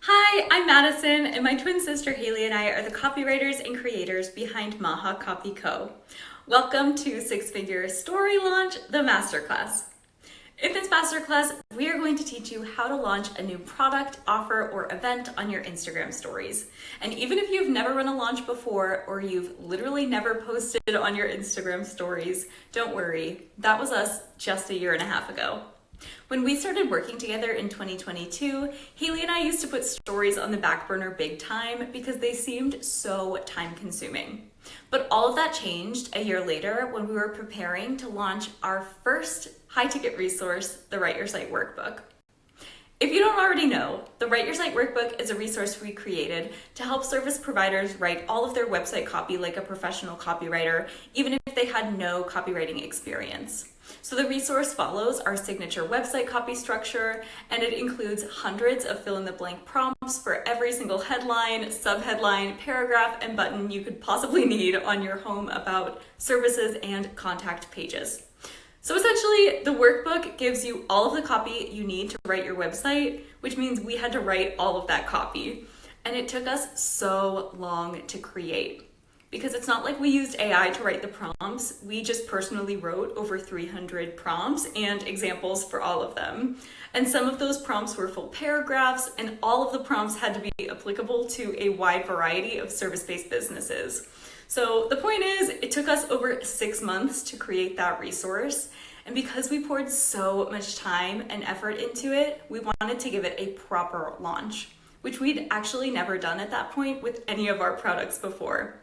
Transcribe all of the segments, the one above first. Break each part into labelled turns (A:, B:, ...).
A: Hi, I'm Madison, and my twin sister Haley and I are the copywriters and creators behind Maha Copy Co. Welcome to Six Figure Story Launch, the Masterclass. In this Masterclass, we are going to teach you how to launch a new product, offer, or event on your Instagram stories. And even if you've never run a launch before, or you've literally never posted on your Instagram stories, don't worry, that was us just a year and a half ago. When we started working together in 2022, Haley and I used to put stories on the back burner big time because they seemed so time consuming. But all of that changed a year later when we were preparing to launch our first high ticket resource, the Write Your Site Workbook. If you don't already know, the Write Your Site Workbook is a resource we created to help service providers write all of their website copy like a professional copywriter, even if they had no copywriting experience. So the resource follows our signature website copy structure, and it includes hundreds of fill-in-the-blank prompts for every single headline, subheadline, paragraph, and button you could possibly need on your home about services and contact pages. So essentially, the workbook gives you all of the copy you need to write your website, which means we had to write all of that copy. And it took us so long to create. Because it's not like we used AI to write the prompts, we just personally wrote over 300 prompts and examples for all of them. And some of those prompts were full paragraphs, and all of the prompts had to be applicable to a wide variety of service-based businesses. So the point is, it took us over 6 months to create that resource. And because we poured so much time and effort into it, we wanted to give it a proper launch, which we'd actually never done at that point with any of our products before.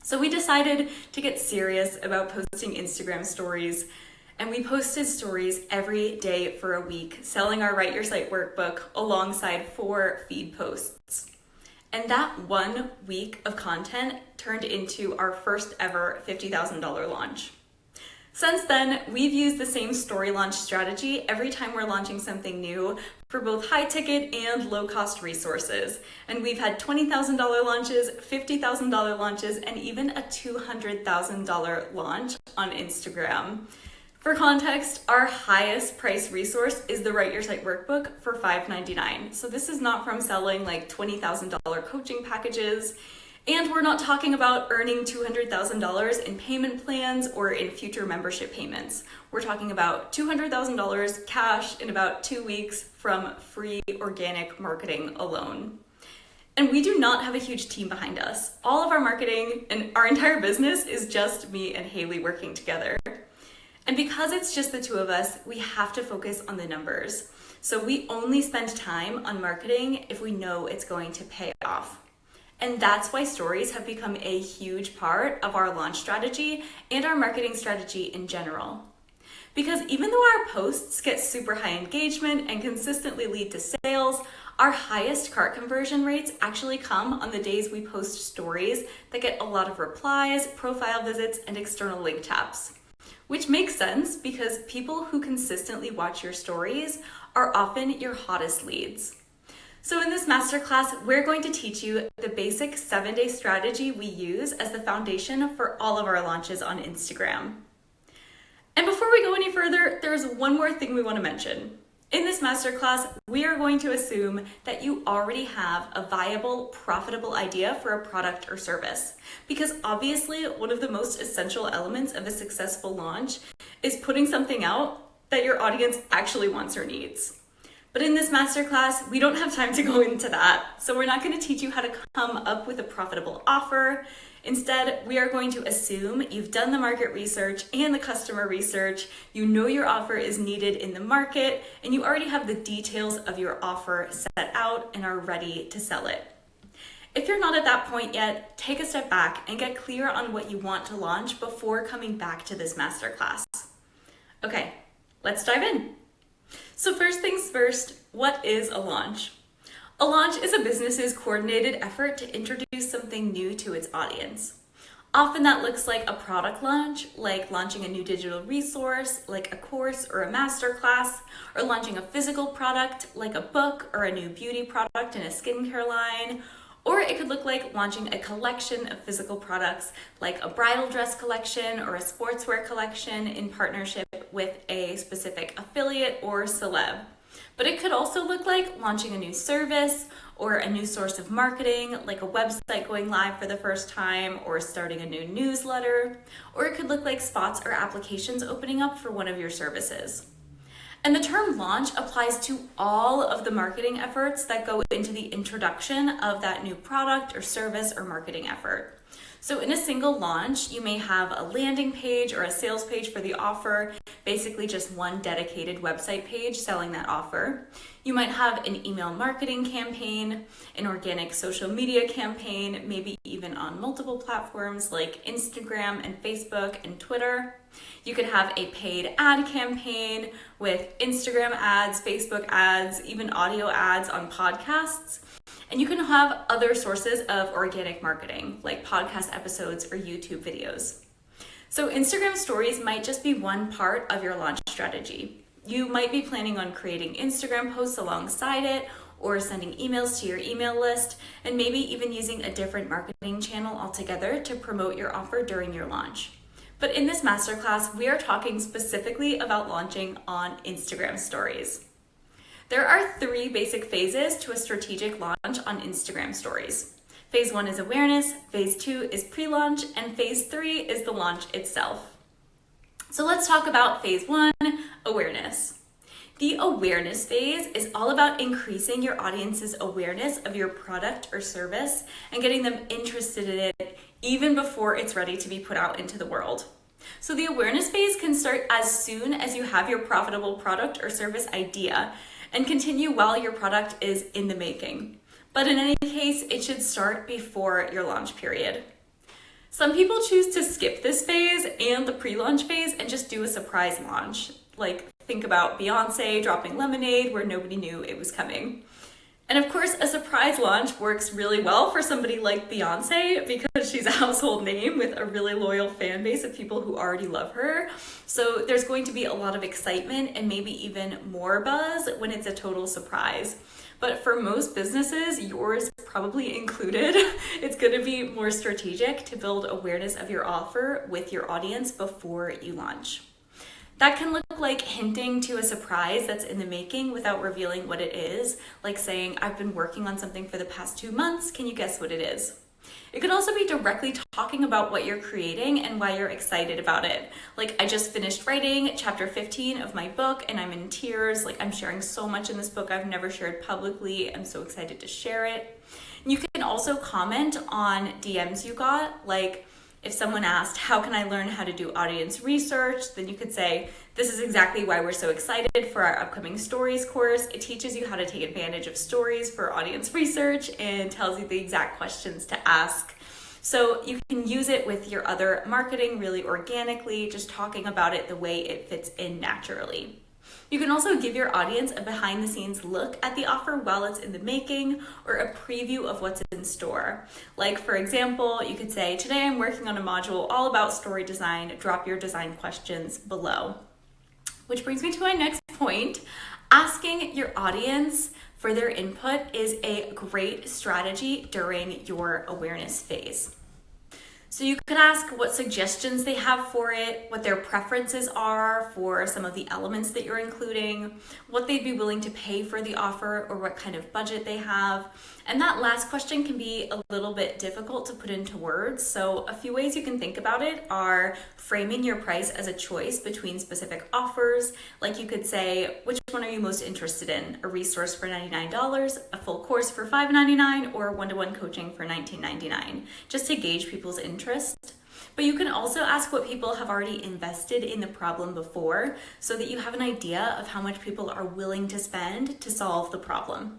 A: So we decided to get serious about posting Instagram stories, and we posted stories every day for a week, selling our Write Your Site workbook alongside 4 feed posts. And that 1 week of content turned into our first ever $50,000 launch. Since then, we've used the same story launch strategy every time we're launching something new for both high ticket and low cost resources. And we've had $20,000 launches, $50,000 launches, and even a $200,000 launch on Instagram. For context, our highest price resource is the Write Your Site Workbook for $5.99. So this is not from selling like $20,000 coaching packages. And we're not talking about earning $200,000 in payment plans or in future membership payments. We're talking about $200,000 cash in about 2 weeks from free organic marketing alone. And we do not have a huge team behind us. All of our marketing and our entire business is just me and Haley working together. And because it's just the two of us, we have to focus on the numbers. So we only spend time on marketing if we know it's going to pay off. And that's why stories have become a huge part of our launch strategy and our marketing strategy in general. Because even though our posts get super high engagement and consistently lead to sales, our highest cart conversion rates actually come on the days we post stories that get a lot of replies, profile visits, and external link taps. Which makes sense because people who consistently watch your stories are often your hottest leads. So in this masterclass, we're going to teach you the basic 7-day strategy we use as the foundation for all of our launches on Instagram. And before we go any further, there's one more thing we want to mention. In this masterclass, we are going to assume that you already have a viable, profitable idea for a product or service. Because obviously, one of the most essential elements of a successful launch is putting something out that your audience actually wants or needs. But in this masterclass, we don't have time to go into that. So we're not going to teach you how to come up with a profitable offer. Instead, we are going to assume you've done the market research and the customer research, you know your offer is needed in the market, and you already have the details of your offer set out and are ready to sell it. If you're not at that point yet, take a step back and get clear on what you want to launch before coming back to this masterclass. Okay, let's dive in. So first things first, what is a launch? A launch is a business's coordinated effort to introduce something new to its audience. Often that looks like a product launch, like launching a new digital resource, like a course or a masterclass, or launching a physical product, like a book or a new beauty product in a skincare line. Or it could look like launching a collection of physical products, like a bridal dress collection or a sportswear collection in partnership with a specific affiliate or celeb. But it could also look like launching a new service or a new source of marketing, like a website going live for the first time, or starting a new newsletter, or it could look like spots or applications opening up for one of your services. And the term launch applies to all of the marketing efforts that go into the introduction of that new product or service or marketing effort. So in a single launch, you may have a landing page or a sales page for the offer, basically just one dedicated website page selling that offer. You might have an email marketing campaign, an organic social media campaign, maybe even on multiple platforms like Instagram and Facebook and Twitter. You could have a paid ad campaign with Instagram ads, Facebook ads, even audio ads on podcasts. And you can have other sources of organic marketing, like podcast episodes or YouTube videos. So Instagram stories might just be one part of your launch strategy. You might be planning on creating Instagram posts alongside it, or sending emails to your email list, and maybe even using a different marketing channel altogether to promote your offer during your launch. But in this masterclass, we are talking specifically about launching on Instagram stories. There are 3 basic phases to a strategic launch on Instagram stories. Phase 1 is awareness, phase 2 is pre-launch, and phase 3 is the launch itself. So let's talk about phase 1, awareness. The awareness phase is all about increasing your audience's awareness of your product or service and getting them interested in it even before it's ready to be put out into the world. So the awareness phase can start as soon as you have your profitable product or service idea and continue while your product is in the making. But in any case, it should start before your launch period. Some people choose to skip this phase and the pre-launch phase and just do a surprise launch. Like, think about Beyonce dropping Lemonade where nobody knew it was coming. And of course, a surprise launch works really well for somebody like Beyonce because she's a household name with a really loyal fan base of people who already love her. So there's going to be a lot of excitement and maybe even more buzz when it's a total surprise. But for most businesses, yours probably included, it's going to be more strategic to build awareness of your offer with your audience before you launch. That can look like hinting to a surprise that's in the making without revealing what it is, like saying, I've been working on something for the past 2 months, can you guess what it is? It could also be directly talking about what you're creating and why you're excited about it. Like, I just finished writing chapter 15 of my book and I'm in tears, like I'm sharing so much in this book I've never shared publicly, I'm so excited to share it. And you can also comment on DMs you got, like, if someone asked, how can I learn how to do audience research? Then you could say, this is exactly why we're so excited for our upcoming stories course. It teaches you how to take advantage of stories for audience research and tells you the exact questions to ask. So you can use it with your other marketing really organically, just talking about it the way it fits in naturally. You can also give your audience a behind the scenes look at the offer while it's in the making, or a preview of what's in store. Like, for example, you could say, today I'm working on a module all about story design, drop your design questions below. Which brings me to my next point. Asking your audience for their input is a great strategy during your awareness phase. So you could ask what suggestions they have for it, what their preferences are for some of the elements that you're including, what they'd be willing to pay for the offer, or what kind of budget they have. And that last question can be a little bit difficult to put into words. So a few ways you can think about it are framing your price as a choice between specific offers. Like, you could say, which one are you most interested in? A resource for $99, a full course for $5.99, or one-to-one coaching for $19.99, just to gauge people's interest. But you can also ask what people have already invested in the problem before, so that you have an idea of how much people are willing to spend to solve the problem.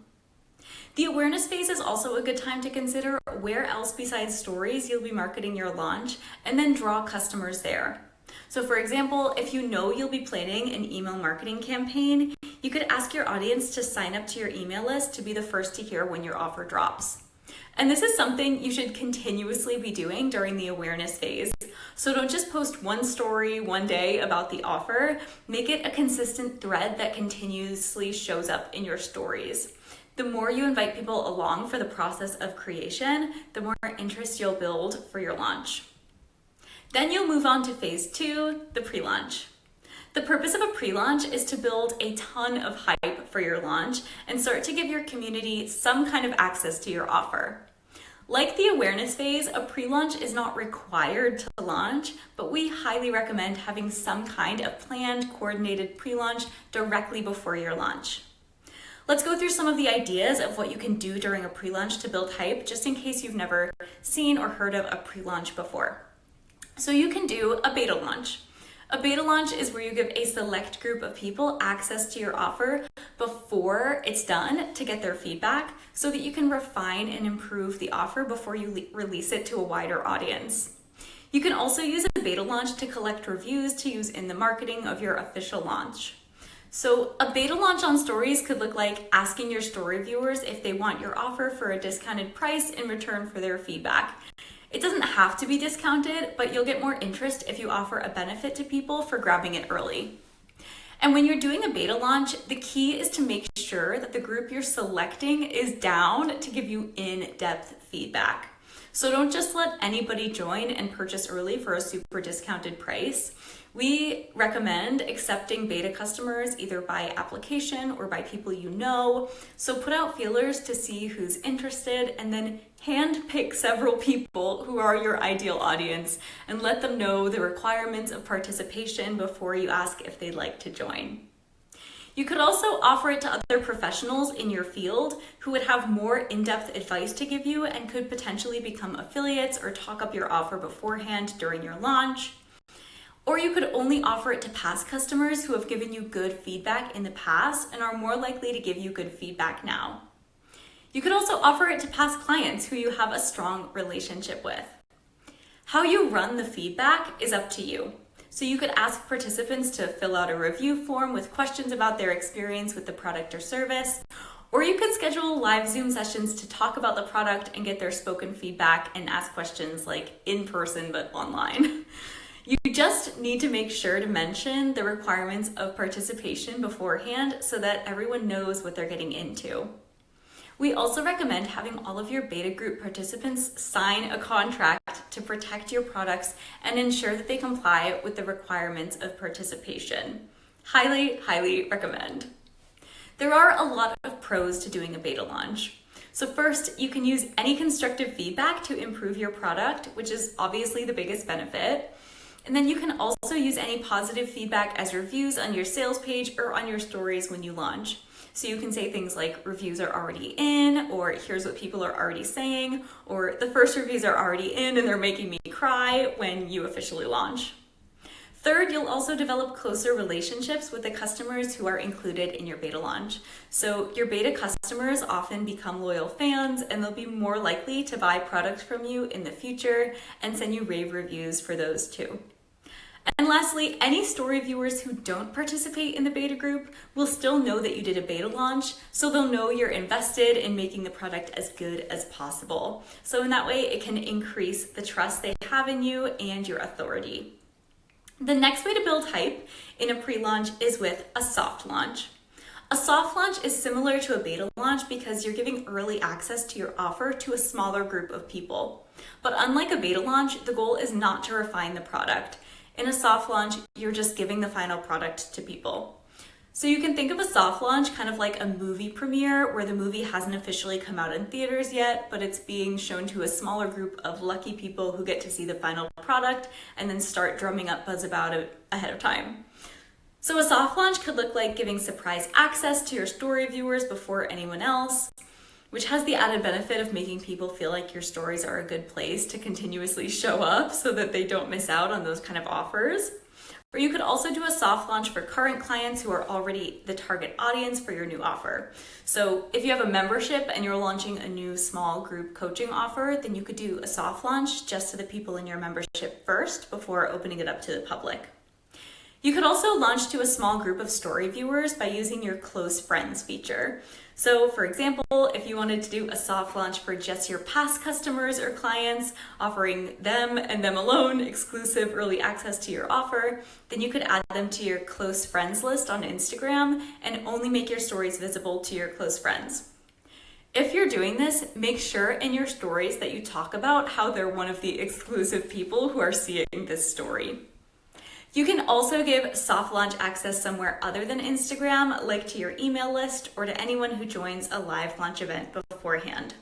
A: The awareness phase is also a good time to consider where else besides stories you'll be marketing your launch, and then draw customers there. So for example, if you know you'll be planning an email marketing campaign, you could ask your audience to sign up to your email list to be the first to hear when your offer drops. And this is something you should continuously be doing during the awareness phase. So don't just post one story one day about the offer, make it a consistent thread that continuously shows up in your stories. The more you invite people along for the process of creation, the more interest you'll build for your launch. Then you'll move on to phase 2, the pre-launch. The The purpose of a pre-launch is to build a ton of hype for your launch and start to give your community some kind of access to your offer. Like the awareness phase, a pre-launch is not required to launch, but we highly recommend having some kind of planned, coordinated pre-launch directly before your launch. Let's go through some of the ideas of what you can do during a pre-launch to build hype, just in case you've never seen or heard of a pre-launch before. So you can do a beta launch. A beta launch is where you give a select group of people access to your offer before it's done to get their feedback so that you can refine and improve the offer before you release it to a wider audience. You can also use a beta launch to collect reviews to use in the marketing of your official launch. So a beta launch on stories could look like asking your story viewers if they want your offer for a discounted price in return for their feedback. It doesn't have to be discounted, but you'll get more interest if you offer a benefit to people for grabbing it early. And when you're doing a beta launch, the key is to make sure that the group you're selecting is down to give you in-depth feedback. So don't just let anybody join and purchase early for a super discounted price. We recommend accepting beta customers either by application or by people you know. So put out feelers to see who's interested and then handpick several people who are your ideal audience and let them know the requirements of participation before you ask if they'd like to join. You could also offer it to other professionals in your field who would have more in-depth advice to give you and could potentially become affiliates or talk up your offer beforehand during your launch. Or you could only offer it to past customers who have given you good feedback in the past and are more likely to give you good feedback now. You could also offer it to past clients who you have a strong relationship with. How you run the feedback is up to you. So you could ask participants to fill out a review form with questions about their experience with the product or service, or you could schedule live Zoom sessions to talk about the product and get their spoken feedback and ask questions like in person but online. You just need to make sure to mention the requirements of participation beforehand so that everyone knows what they're getting into. We also recommend having all of your beta group participants sign a contract to protect your products and ensure that they comply with the requirements of participation. Highly, highly recommend. There are a lot of pros to doing a beta launch. So first, you can use any constructive feedback to improve your product, which is obviously the biggest benefit. And then you can also use any positive feedback as reviews on your sales page or on your stories when you launch. So you can say things like reviews are already in, or here's what people are already saying, or the first reviews are already in and they're making me cry when you officially launch. Third, you'll also develop closer relationships with the customers who are included in your beta launch. So your beta customers often become loyal fans and they'll be more likely to buy products from you in the future and send you rave reviews for those too. And lastly, any story viewers who don't participate in the beta group will still know that you did a beta launch, so they'll know you're invested in making the product as good as possible. So in that way, it can increase the trust they have in you and your authority. The next way to build hype in a pre-launch is with a soft launch. A soft launch is similar to a beta launch because you're giving early access to your offer to a smaller group of people. But unlike a beta launch, the goal is not to refine the product. In a soft launch, you're just giving the final product to people. So you can think of a soft launch kind of like a movie premiere where the movie hasn't officially come out in theaters yet, but it's being shown to a smaller group of lucky people who get to see the final product and then start drumming up buzz about it ahead of time. So a soft launch could look like giving surprise access to your story viewers before anyone else, which has the added benefit of making people feel like your stories are a good place to continuously show up so that they don't miss out on those kind of offers. Or you could also do a soft launch for current clients who are already the target audience for your new offer. So if you have a membership and you're launching a new small group coaching offer, then you could do a soft launch just to the people in your membership first before opening it up to the public. You could also launch to a small group of story viewers by using your close friends feature. So for example, if you wanted to do a soft launch for just your past customers or clients, offering them and them alone exclusive early access to your offer, then you could add them to your close friends list on Instagram and only make your stories visible to your close friends. If you're doing this, make sure in your stories that you talk about how they're one of the exclusive people who are seeing this story. You can also give soft launch access somewhere other than Instagram, like to your email list or to anyone who joins a live launch event beforehand.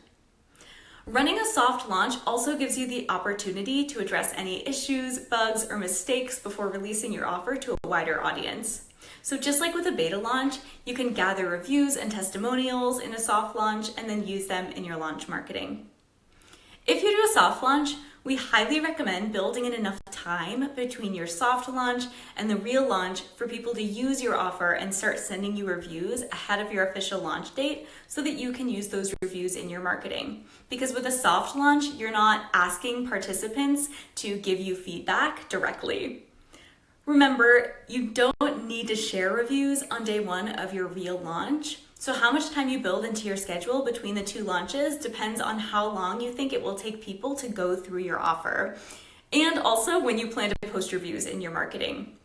A: Running a soft launch also gives you the opportunity to address any issues, bugs, or mistakes before releasing your offer to a wider audience. So just like with a beta launch, you can gather reviews and testimonials in a soft launch and then use them in your launch marketing. If you do a soft launch, we highly recommend building in enough time between your soft launch and the real launch for people to use your offer and start sending you reviews ahead of your official launch date so that you can use those reviews in your marketing. Because with a soft launch, you're not asking participants to give you feedback directly. Remember, you don't need to share reviews on day one of your real launch. So how much time you build into your schedule between the two launches depends on how long you think it will take people to go through your offer, and also when you plan to post reviews in your marketing.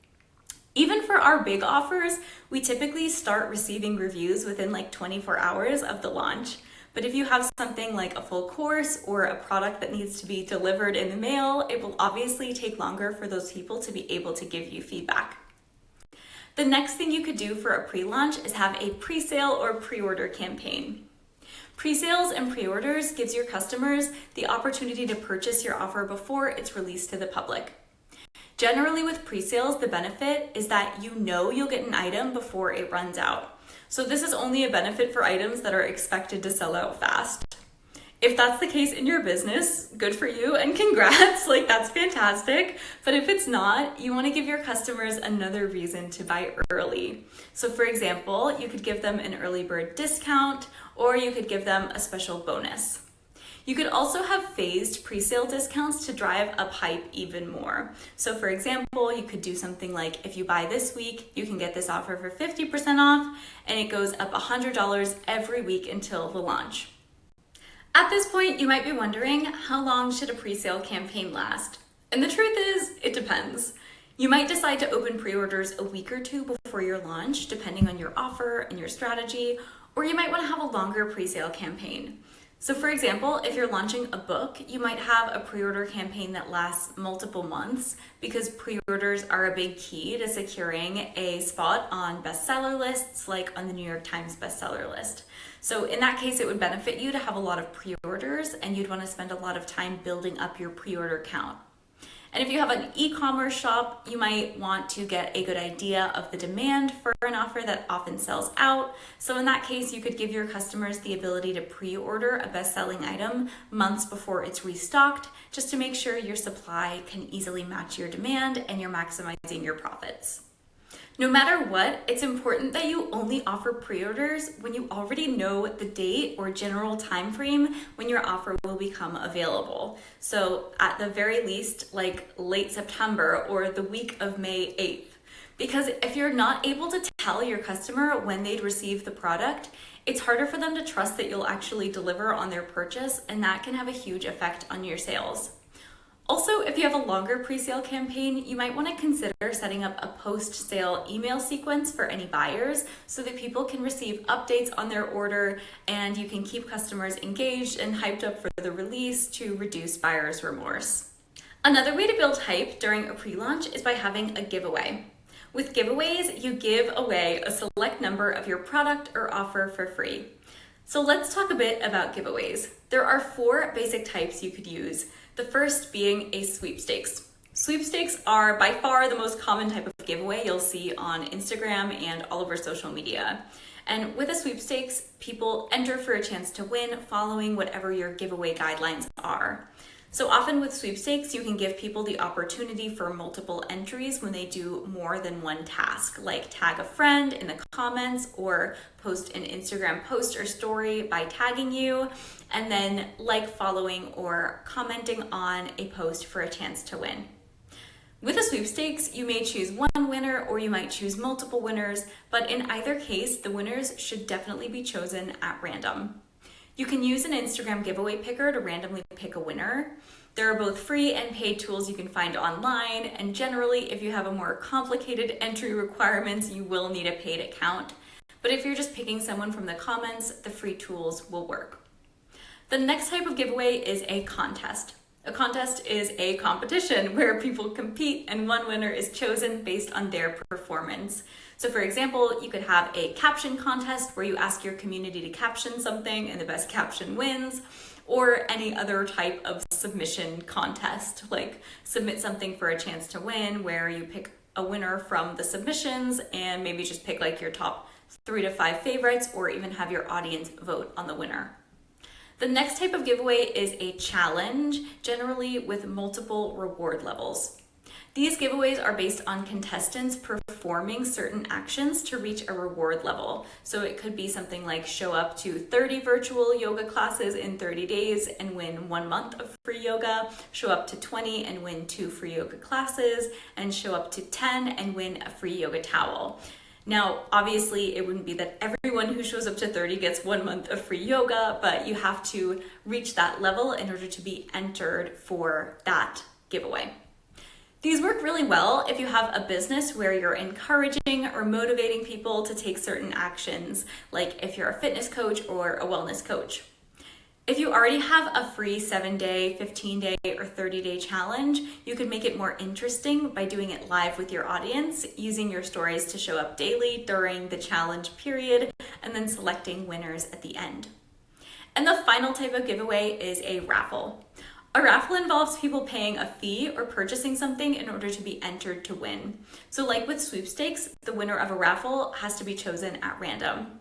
A: Even for our big offers, we typically start receiving reviews within like 24 hours of the launch. But if you have something like a full course or a product that needs to be delivered in the mail, it will obviously take longer for those people to be able to give you feedback. The next thing you could do for a pre-launch is have a pre-sale or pre-order campaign. Pre-sales and pre-orders gives your customers the opportunity to purchase your offer before it's released to the public. Generally with pre-sales, the benefit is that you know you'll get an item before it runs out. So this is only a benefit for items that are expected to sell out fast. If that's the case in your business, good for you and congrats, like that's fantastic. But if it's not, you want to give your customers another reason to buy early. So for example, you could give them an early bird discount, or you could give them a special bonus. You could also have phased pre-sale discounts to drive up hype even more. So for example, you could do something like, if you buy this week, you can get this offer for 50% off, and it goes up $100 every week until the launch. At this point, you might be wondering, how long should a pre-sale campaign last? And the truth is, it depends. You might decide to open pre-orders a week or two before your launch, depending on your offer and your strategy, or you might want to have a longer pre-sale campaign. So for example, if you're launching a book, you might have a pre-order campaign that lasts multiple months because pre-orders are a big key to securing a spot on bestseller lists, like on the New York Times bestseller list. So in that case, it would benefit you to have a lot of pre-orders, and you'd want to spend a lot of time building up your pre-order count. And if you have an e-commerce shop, you might want to get a good idea of the demand for an offer that often sells out. So in that case, you could give your customers the ability to pre-order a best-selling item months before it's restocked, just to make sure your supply can easily match your demand and you're maximizing your profits. No matter what, it's important that you only offer pre-orders when you already know the date or general time frame when your offer will become available. So at the very least, like late September or the week of May 8th. Because if you're not able to tell your customer when they'd receive the product, it's harder for them to trust that you'll actually deliver on their purchase, and that can have a huge effect on your sales. Also, if you have a longer pre-sale campaign, you might want to consider setting up a post-sale email sequence for any buyers so that people can receive updates on their order and you can keep customers engaged and hyped up for the release to reduce buyer's remorse. Another way to build hype during a pre-launch is by having a giveaway. With giveaways, you give away a select number of your product or offer for free. So let's talk a bit about giveaways. There are 4 basic types you could use. The first being a sweepstakes. Sweepstakes are by far the most common type of giveaway you'll see on Instagram and all over social media. And with a sweepstakes, people enter for a chance to win following whatever your giveaway guidelines are. So often with sweepstakes, you can give people the opportunity for multiple entries when they do more than one task, like tag a friend in the comments or post an Instagram post or story by tagging you, and then like, following, or commenting on a post for a chance to win. With a sweepstakes, you may choose one winner or you might choose multiple winners, but in either case, the winners should definitely be chosen at random. You can use an Instagram giveaway picker to randomly pick a winner. There are both free and paid tools you can find online, and generally, if you have a more complicated entry requirements, you will need a paid account. But if you're just picking someone from the comments, the free tools will work. The next type of giveaway is a contest. A contest is a competition where people compete and one winner is chosen based on their performance. So for example, you could have a caption contest where you ask your community to caption something and the best caption wins, or any other type of submission contest, like submit something for a chance to win, where you pick a winner from the submissions and maybe just pick like your top 3 to 5 favorites, or even have your audience vote on the winner. The next type of giveaway is a challenge, generally with multiple reward levels. These giveaways are based on contestants performing certain actions to reach a reward level. So it could be something like show up to 30 virtual yoga classes in 30 days and win 1 month of free yoga, show up to 20 and win 2 free yoga classes, and show up to 10 and win a free yoga towel. Now, obviously, it wouldn't be that everyone who shows up to 30 gets 1 month of free yoga, but you have to reach that level in order to be entered for that giveaway. These work really well if you have a business where you're encouraging or motivating people to take certain actions, like if you're a fitness coach or a wellness coach. If you already have a free 7-day, 15-day, or 30-day challenge, you could make it more interesting by doing it live with your audience, using your stories to show up daily during the challenge period, and then selecting winners at the end. And the final type of giveaway is a raffle. A raffle involves people paying a fee or purchasing something in order to be entered to win. So like with sweepstakes, the winner of a raffle has to be chosen at random.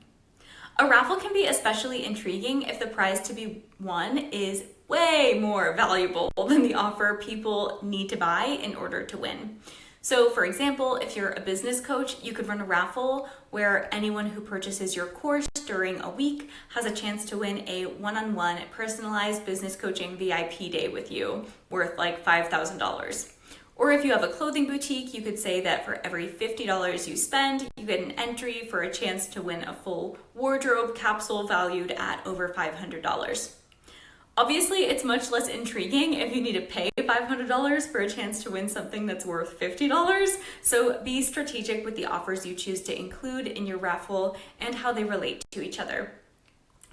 A: A raffle can be especially intriguing if the prize to be won is way more valuable than the offer people need to buy in order to win. So for example, if you're a business coach, you could run a raffle where anyone who purchases your course during a week has a chance to win a one-on-one personalized business coaching VIP day with you worth like $5,000. Or if you have a clothing boutique, you could say that for every $50 you spend, you get an entry for a chance to win a full wardrobe capsule valued at over $500. Obviously, it's much less intriguing if you need to pay $500 for a chance to win something that's worth $50. So be strategic with the offers you choose to include in your raffle and how they relate to each other.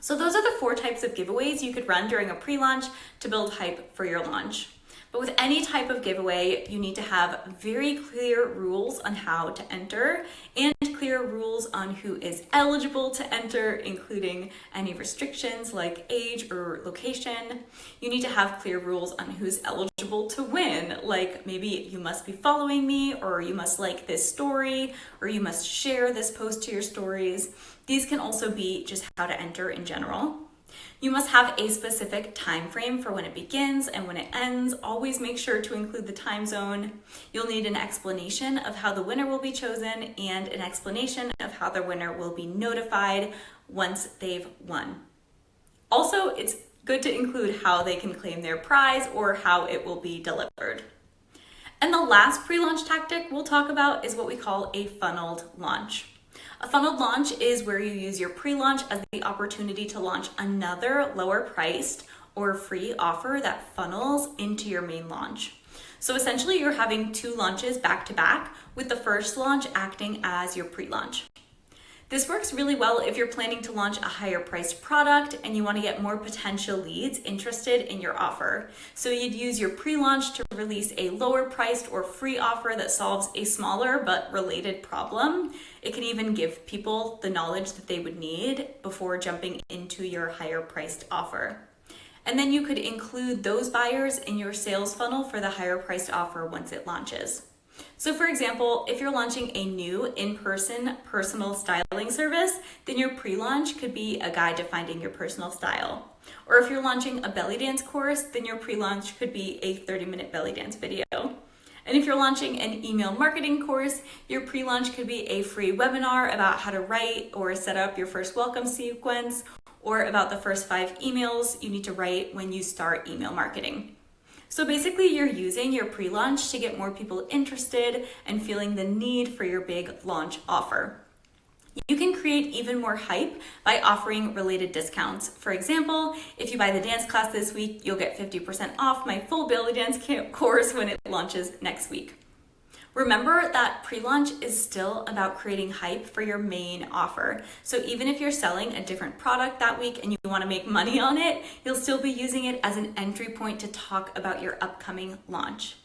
A: So those are the 4 types of giveaways you could run during a pre-launch to build hype for your launch. But with any type of giveaway, you need to have very clear rules on how to enter and clear rules on who is eligible to enter, including any restrictions like age or location. You need to have clear rules on who's eligible to win, like maybe you must be following me, or you must like this story, or you must share this post to your stories. These can also be just how to enter in general. You must have a specific time frame for when it begins and when it ends. Always make sure to include the time zone. You'll need an explanation of how the winner will be chosen and an explanation of how the winner will be notified once they've won. Also, it's good to include how they can claim their prize or how it will be delivered. And the last pre-launch tactic we'll talk about is what we call a funneled launch. A funneled launch is where you use your pre-launch as the opportunity to launch another lower priced or free offer that funnels into your main launch. So essentially you're having 2 launches back to back, with the first launch acting as your pre-launch. This works really well if you're planning to launch a higher priced product and you want to get more potential leads interested in your offer. So you'd use your pre-launch to release a lower priced or free offer that solves a smaller but related problem. It can even give people the knowledge that they would need before jumping into your higher priced offer. And then you could include those buyers in your sales funnel for the higher priced offer once it launches. So for example, if you're launching a new in-person personal styling service, then your pre-launch could be a guide to finding your personal style. Or if you're launching a belly dance course, then your pre-launch could be a 30-minute belly dance video. And if you're launching an email marketing course, your pre-launch could be a free webinar about how to write or set up your first welcome sequence, or about the first 5 emails you need to write when you start email marketing. So basically you're using your pre-launch to get more people interested and feeling the need for your big launch offer. You can create even more hype by offering related discounts. For example, if you buy the dance class this week, you'll get 50% off my full belly dance course when it launches next week. Remember that pre-launch is still about creating hype for your main offer. So even if you're selling a different product that week and you want to make money on it, you'll still be using it as an entry point to talk about your upcoming launch.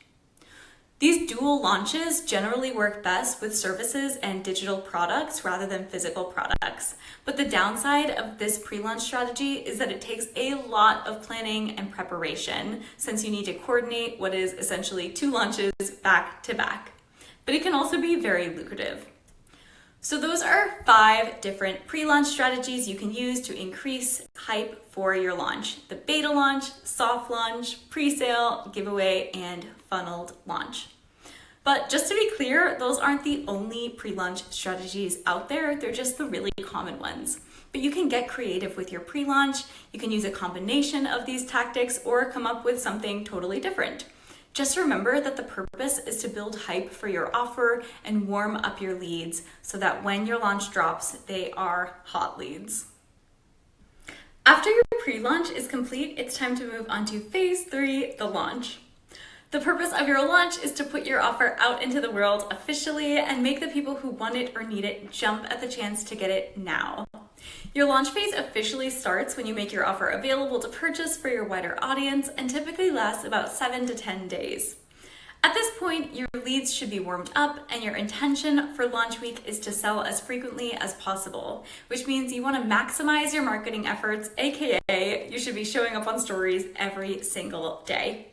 A: These dual launches generally work best with services and digital products rather than physical products. But the downside of this pre-launch strategy is that it takes a lot of planning and preparation, since you need to coordinate what is essentially 2 launches back to back. But it can also be very lucrative. So those are 5 different pre-launch strategies you can use to increase hype for your launch: the beta launch, soft launch, pre-sale, giveaway, and funneled launch. But just to be clear, those aren't the only pre-launch strategies out there. They're just the really common ones. But you can get creative with your pre-launch. You can use a combination of these tactics or come up with something totally different. Just remember that the purpose is to build hype for your offer and warm up your leads so that when your launch drops, they are hot leads. After your pre-launch is complete, it's time to move on to phase 3, the launch. The purpose of your launch is to put your offer out into the world officially and make the people who want it or need it jump at the chance to get it now. Your launch phase officially starts when you make your offer available to purchase for your wider audience and typically lasts about 7 to 10 days. At this point, your leads should be warmed up and your intention for launch week is to sell as frequently as possible, which means you want to maximize your marketing efforts, aka you should be showing up on stories every single day.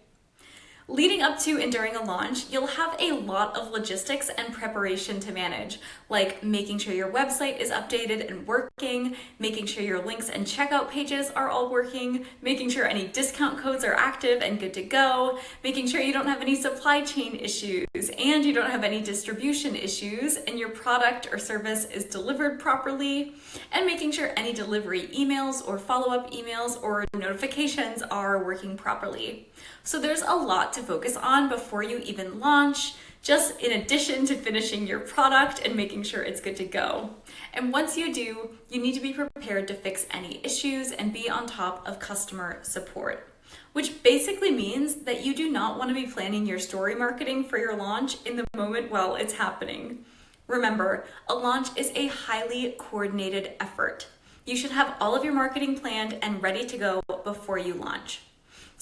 A: Leading up to and during a launch, you'll have a lot of logistics and preparation to manage, like making sure your website is updated and working, making sure your links and checkout pages are all working, making sure any discount codes are active and good to go, making sure you don't have any supply chain issues and you don't have any distribution issues and your product or service is delivered properly, and making sure any delivery emails or follow-up emails or notifications are working properly. So there's a lot to focus on before you even launch, just in addition to finishing your product and making sure it's good to go. And once you do, you need to be prepared to fix any issues and be on top of customer support, which basically means that you do not want to be planning your story marketing for your launch in the moment while it's happening. Remember, a launch is a highly coordinated effort. You should have all of your marketing planned and ready to go before you launch.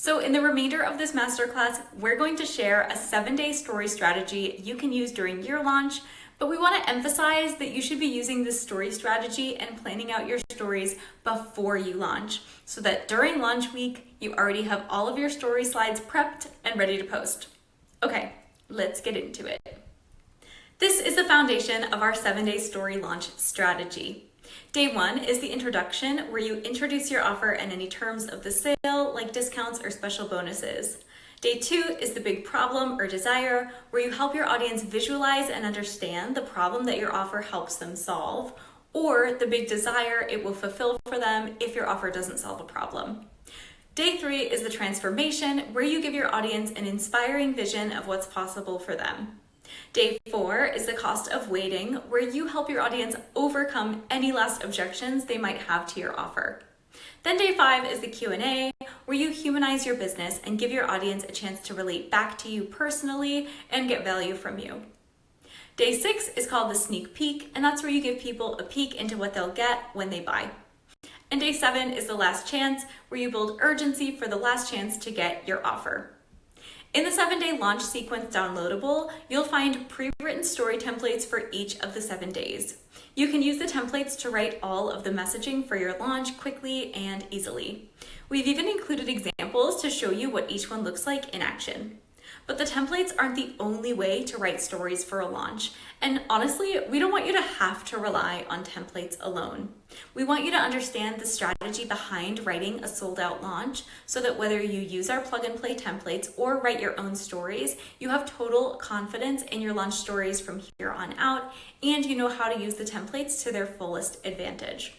A: So in the remainder of this masterclass, we're going to share a 7-day story strategy you can use during your launch, but we want to emphasize that you should be using this story strategy and planning out your stories before you launch, so that during launch week, you already have all of your story slides prepped and ready to post. Okay, let's get into it. This is the foundation of our 7-day story launch strategy. Day 1 is the introduction, where you introduce your offer and any terms of the sale, like discounts or special bonuses. Day 2 is the big problem or desire, where you help your audience visualize and understand the problem that your offer helps them solve, or the big desire it will fulfill for them if your offer doesn't solve a problem. Day 3 is the transformation, where you give your audience an inspiring vision of what's possible for them. Day 4 is the cost of waiting, where you help your audience overcome any last objections they might have to your offer. Then day 5 is the Q&A, where you humanize your business and give your audience a chance to relate back to you personally and get value from you. Day 6 is called the sneak peek, and that's where you give people a peek into what they'll get when they buy. And day 7 is the last chance, where you build urgency for the last chance to get your offer. In the 7-day launch sequence downloadable, you'll find pre-written story templates for each of the 7 days. You can use the templates to write all of the messaging for your launch quickly and easily. We've even included examples to show you what each one looks like in action. But the templates aren't the only way to write stories for a launch. And honestly, we don't want you to have to rely on templates alone. We want you to understand the strategy behind writing a sold-out launch, so that whether you use our plug-and-play templates or write your own stories, you have total confidence in your launch stories from here on out, and you know how to use the templates to their fullest advantage.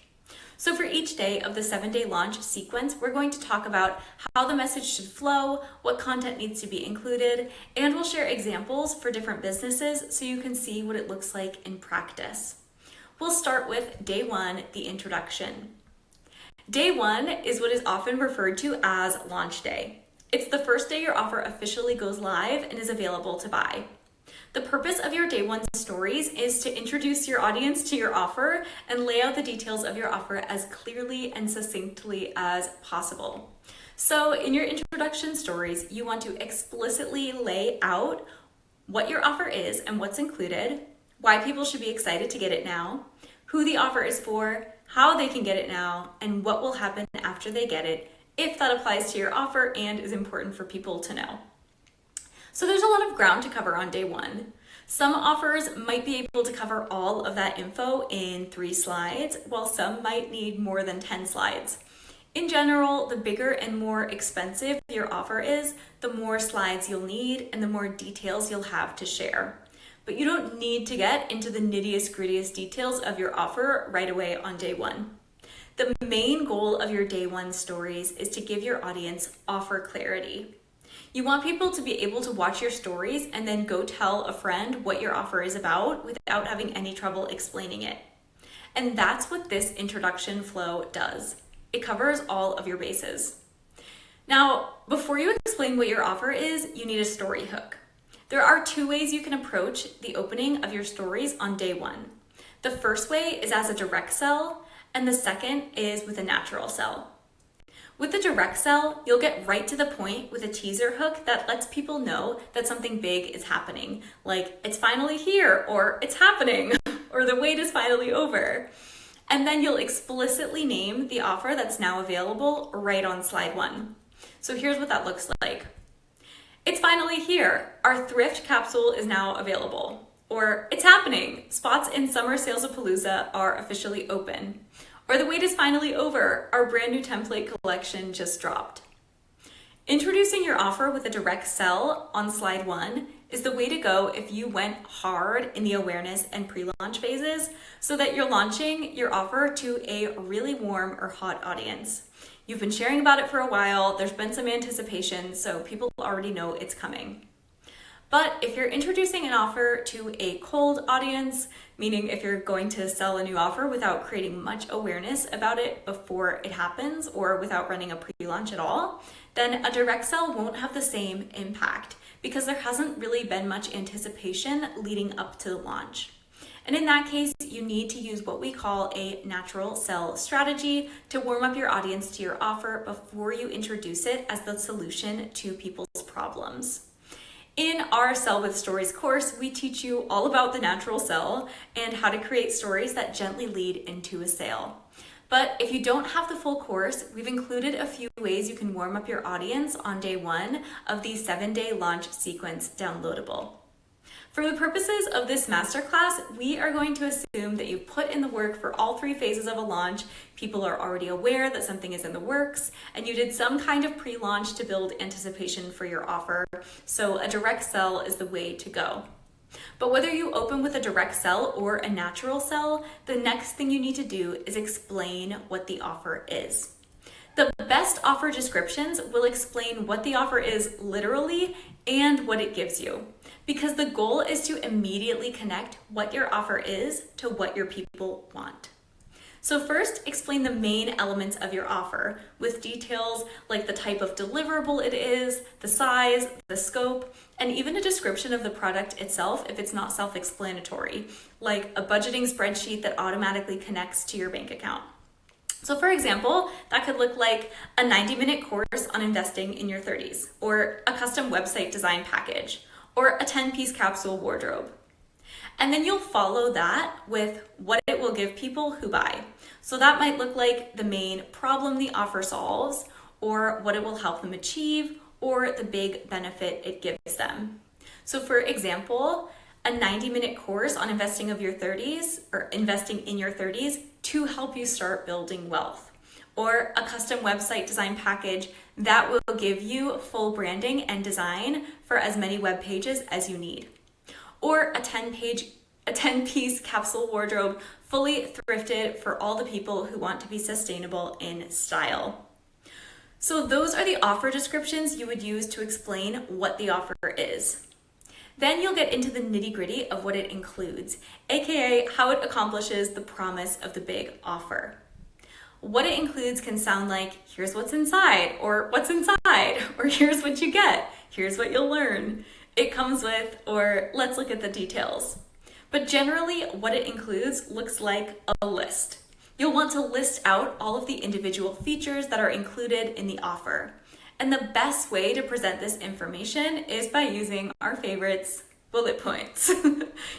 A: So for each day of the 7-day launch sequence, we're going to talk about how the message should flow, what content needs to be included, and we'll share examples for different businesses so you can see what it looks like in practice. We'll start with day 1, the introduction. Day 1 is what is often referred to as launch day. It's the first day your offer officially goes live and is available to buy. The purpose of your day one stories is to introduce your audience to your offer and lay out the details of your offer as clearly and succinctly as possible. So in your introduction stories, you want to explicitly lay out what your offer is and what's included, why people should be excited to get it now, who the offer is for, how they can get it now, and what will happen after they get it, if that applies to your offer and is important for people to know. So there's a lot of ground to cover on day one. Some offers might be able to cover all of that info in 3 slides, while some might need more than 10 slides. In general, the bigger and more expensive your offer is, the more slides you'll need and the more details you'll have to share. But you don't need to get into the nittiest grittiest details of your offer right away on day one. The main goal of your day one stories is to give your audience offer clarity. You want people to be able to watch your stories and then go tell a friend what your offer is about without having any trouble explaining it. And that's what this introduction flow does. It covers all of your bases. Now, before you explain what your offer is, you need a story hook. There are 2 ways you can approach the opening of your stories on day one. The first way is as a direct sell, and the second is with a natural sell. With the direct sell, you'll get right to the point with a teaser hook that lets people know that something big is happening, like it's finally here, or it's happening, or the wait is finally over. And then you'll explicitly name the offer that's now available right on slide 1. So here's what that looks like. It's finally here. Our thrift capsule is now available. Or it's happening. Spots in Summer Salesapalooza are officially open. Or the wait is finally over. Our brand new template collection just dropped. Introducing your offer with a direct sell on slide 1 is the way to go if you went hard in the awareness and pre-launch phases so that you're launching your offer to a really warm or hot audience. You've been sharing about it for a while, there's been some anticipation, so people already know it's coming. But if you're introducing an offer to a cold audience, meaning if you're going to sell a new offer without creating much awareness about it before it happens or without running a pre-launch at all, then a direct sell won't have the same impact because there hasn't really been much anticipation leading up to the launch. And in that case, you need to use what we call a natural sell strategy to warm up your audience to your offer before you introduce it as the solution to people's problems. In our Sell with Stories course, we teach you all about the natural sell and how to create stories that gently lead into a sale. But if you don't have the full course, we've included a few ways you can warm up your audience on day 1 of the 7-day launch sequence downloadable. For the purposes of this masterclass, we are going to assume that you've put in the work for all 3 phases of a launch. People are already aware that something is in the works, and you did some kind of pre-launch to build anticipation for your offer. So a direct sell is the way to go. But whether you open with a direct sell or a natural sell, the next thing you need to do is explain what the offer is. The best offer descriptions will explain what the offer is literally and what it gives you, because the goal is to immediately connect what your offer is to what your people want. So first, explain the main elements of your offer with details like the type of deliverable it is, the size, the scope, and even a description of the product itself if it's not self-explanatory, like a budgeting spreadsheet that automatically connects to your bank account. So for example, that could look like a 90-minute course on investing in your 30s, or a custom website design package, or a 10-piece capsule wardrobe. And then you'll follow that with what it will give people who buy. So that might look like the main problem the offer solves, or what it will help them achieve, or the big benefit it gives them. So for example, a 90-minute course on investing in your 30s to help you start building wealth, or a custom website design package that will give you full branding and design for as many web pages as you need, or a 10-piece capsule wardrobe fully thrifted for all the people who want to be sustainable in style. So those are the offer descriptions you would use to explain what the offer is. Then you'll get into the nitty-gritty of what it includes, aka how it accomplishes the promise of the big offer. What it includes can sound like, here's what's inside, or what's inside, or here's what you get, here's what you'll learn. it comes with, or let's look at the details. But generally, what it includes looks like a list. You'll want to list out all of the individual features that are included in the offer. And the best way to present this information is by using our favorites, bullet points.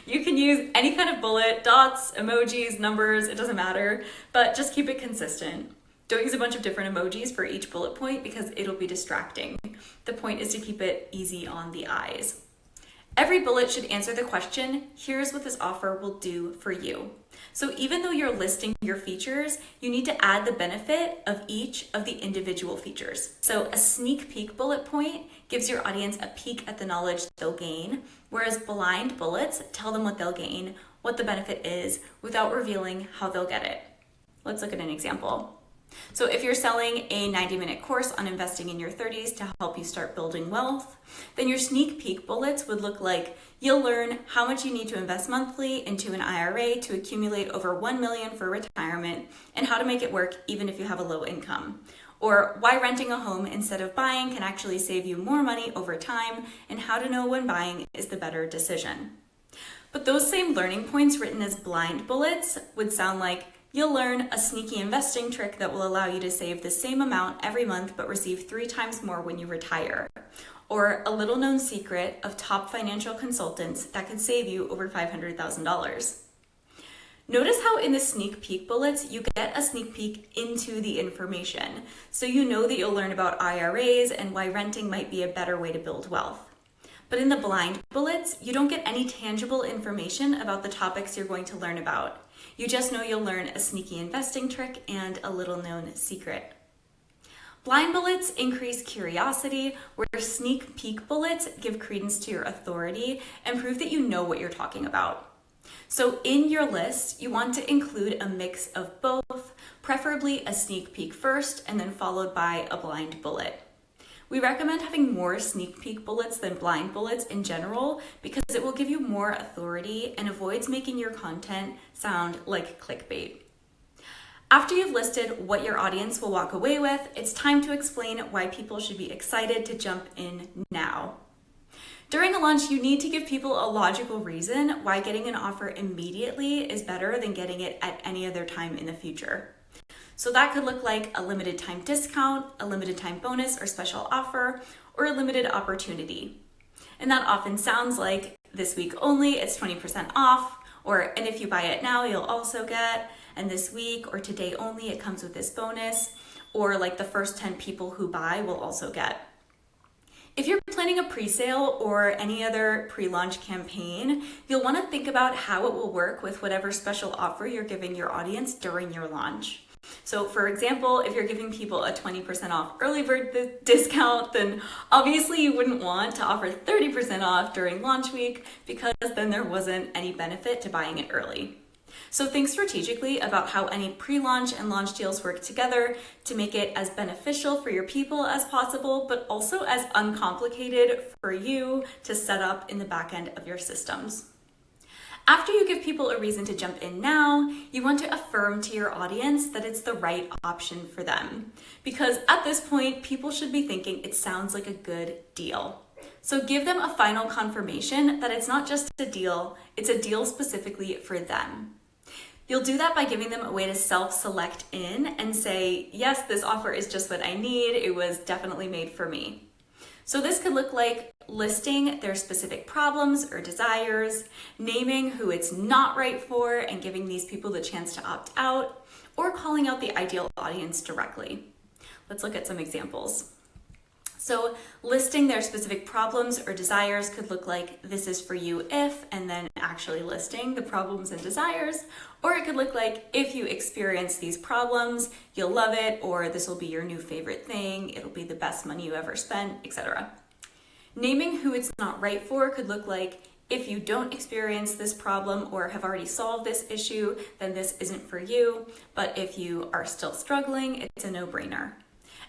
A: You can use any kind of bullet, dots, emojis, numbers, it doesn't matter, but just keep it consistent. Don't use a bunch of different emojis for each bullet point because it'll be distracting. The point is to keep it easy on the eyes. Every bullet should answer the question, here's what this offer will do for you. So even though you're listing your features, you need to add the benefit of each of the individual features. So a sneak peek bullet point gives your audience a peek at the knowledge they'll gain, whereas blind bullets tell them what they'll gain, what the benefit is, without revealing how they'll get it. Let's look at an example. So if you're selling a 90-minute course on investing in your 30s to help you start building wealth, then your sneak peek bullets would look like you'll learn how much you need to invest monthly into an IRA to accumulate over $1 million for retirement and how to make it work even if you have a low income. Or why renting a home instead of buying can actually save you more money over time and how to know when buying is the better decision. But those same learning points written as blind bullets would sound like you'll learn a sneaky investing trick that will allow you to save the same amount every month but receive 3 times more when you retire. Or a little known secret of top financial consultants that could save you over $500,000. Notice how in the sneak peek bullets, you get a sneak peek into the information. So you know that you'll learn about IRAs and why renting might be a better way to build wealth. But in the blind bullets, you don't get any tangible information about the topics you're going to learn about. You just know you'll learn a sneaky investing trick and a little known secret. Blind bullets increase curiosity, where sneak peek bullets give credence to your authority and prove that you know what you're talking about. So in your list, you want to include a mix of both, preferably a sneak peek first and then followed by a blind bullet. We recommend having more sneak peek bullets than blind bullets in general because it will give you more authority and avoids making your content sound like clickbait. After you've listed what your audience will walk away with, it's time to explain why people should be excited to jump in now. During a launch, you need to give people a logical reason why getting an offer immediately is better than getting it at any other time in the future. So that could look like a limited time discount, a limited time bonus or special offer, or a limited opportunity. And that often sounds like this week only, it's 20% off, or and if you buy it now, you'll also get, and this week or today only, it comes with this bonus, or like the first 10 people who buy will also get. If you're planning a pre-sale or any other pre-launch campaign, you'll want to think about how it will work with whatever special offer you're giving your audience during your launch. So for example, if you're giving people a 20% off early bird discount, then obviously you wouldn't want to offer 30% off during launch week because then there wasn't any benefit to buying it early. So think strategically about how any pre-launch and launch deals work together to make it as beneficial for your people as possible, but also as uncomplicated for you to set up in the back end of your systems. After you give people a reason to jump in now, you want to affirm to your audience that it's the right option for them. Because at this point, people should be thinking it sounds like a good deal. So give them a final confirmation that it's not just a deal, it's a deal specifically for them. You'll do that by giving them a way to self-select in and say, yes, this offer is just what I need. It was definitely made for me. So this could look like listing their specific problems or desires, naming who it's not right for and giving these people the chance to opt out, or calling out the ideal audience directly. Let's look at some examples. So listing their specific problems or desires could look like this is for you if, and then actually listing the problems and desires, or it could look like if you experience these problems, you'll love it, or this will be your new favorite thing, it'll be the best money you ever spent, etc. Naming who it's not right for could look like if you don't experience this problem or have already solved this issue, then this isn't for you, but if you are still struggling, it's a no-brainer.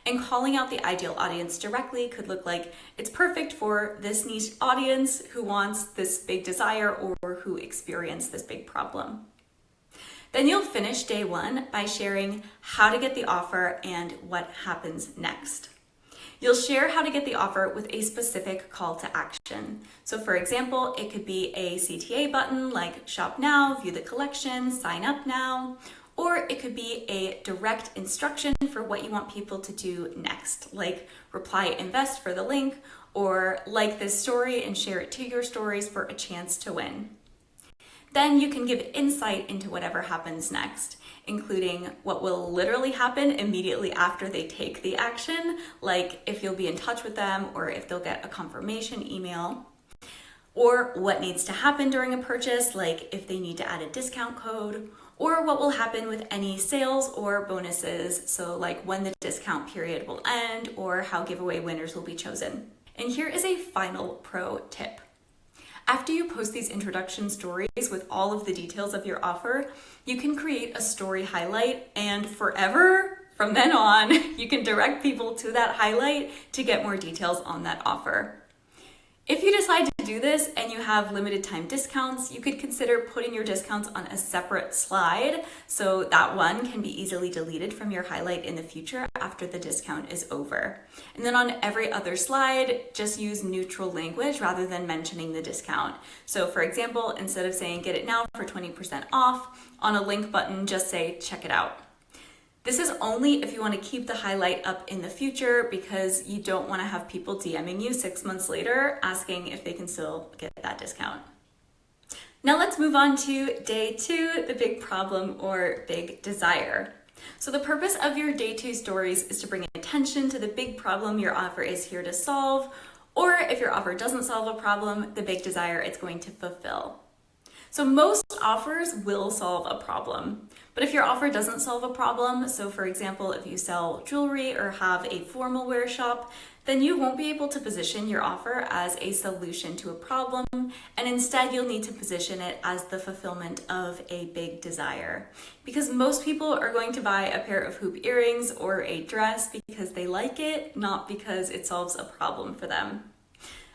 A: And calling out the ideal audience directly could look like it's perfect for this niche audience who wants this big desire or who experienced this big problem. Then you'll finish day one by sharing how to get the offer and what happens next. You'll share how to get the offer with a specific call to action. So for example, it could be a CTA button like shop now, view the collection, sign up now, or it could be a direct instruction for what you want people to do next, like reply invest for the link, or like this story and share it to your stories for a chance to win. Then you can give insight into whatever happens next, including what will literally happen immediately after they take the action, like if you'll be in touch with them or if they'll get a confirmation email, or what needs to happen during a purchase, like if they need to add a discount code, or what will happen with any sales or bonuses, so like when the discount period will end or how giveaway winners will be chosen. And here is a final pro tip. After you post these introduction stories with all of the details of your offer, you can create a story highlight, and forever from then on, you can direct people to that highlight to get more details on that offer. If you decide to do this and you have limited time discounts, you could consider putting your discounts on a separate slide so that one can be easily deleted from your highlight in the future after the discount is over. And then on every other slide, just use neutral language rather than mentioning the discount. So for example, instead of saying get it now for 20% off, on a link button, just say check it out. This is only if you want to keep the highlight up in the future because you don't want to have people DMing you 6 months later asking if they can still get that discount. Now let's move on to day 2, the big problem or big desire. So the purpose of your day 2 stories is to bring attention to the big problem your offer is here to solve, or if your offer doesn't solve a problem, the big desire it's going to fulfill. So most offers will solve a problem, but if your offer doesn't solve a problem, so for example, if you sell jewelry or have a formal wear shop, then you won't be able to position your offer as a solution to a problem, and instead you'll need to position it as the fulfillment of a big desire. Because most people are going to buy a pair of hoop earrings or a dress because they like it, not because it solves a problem for them.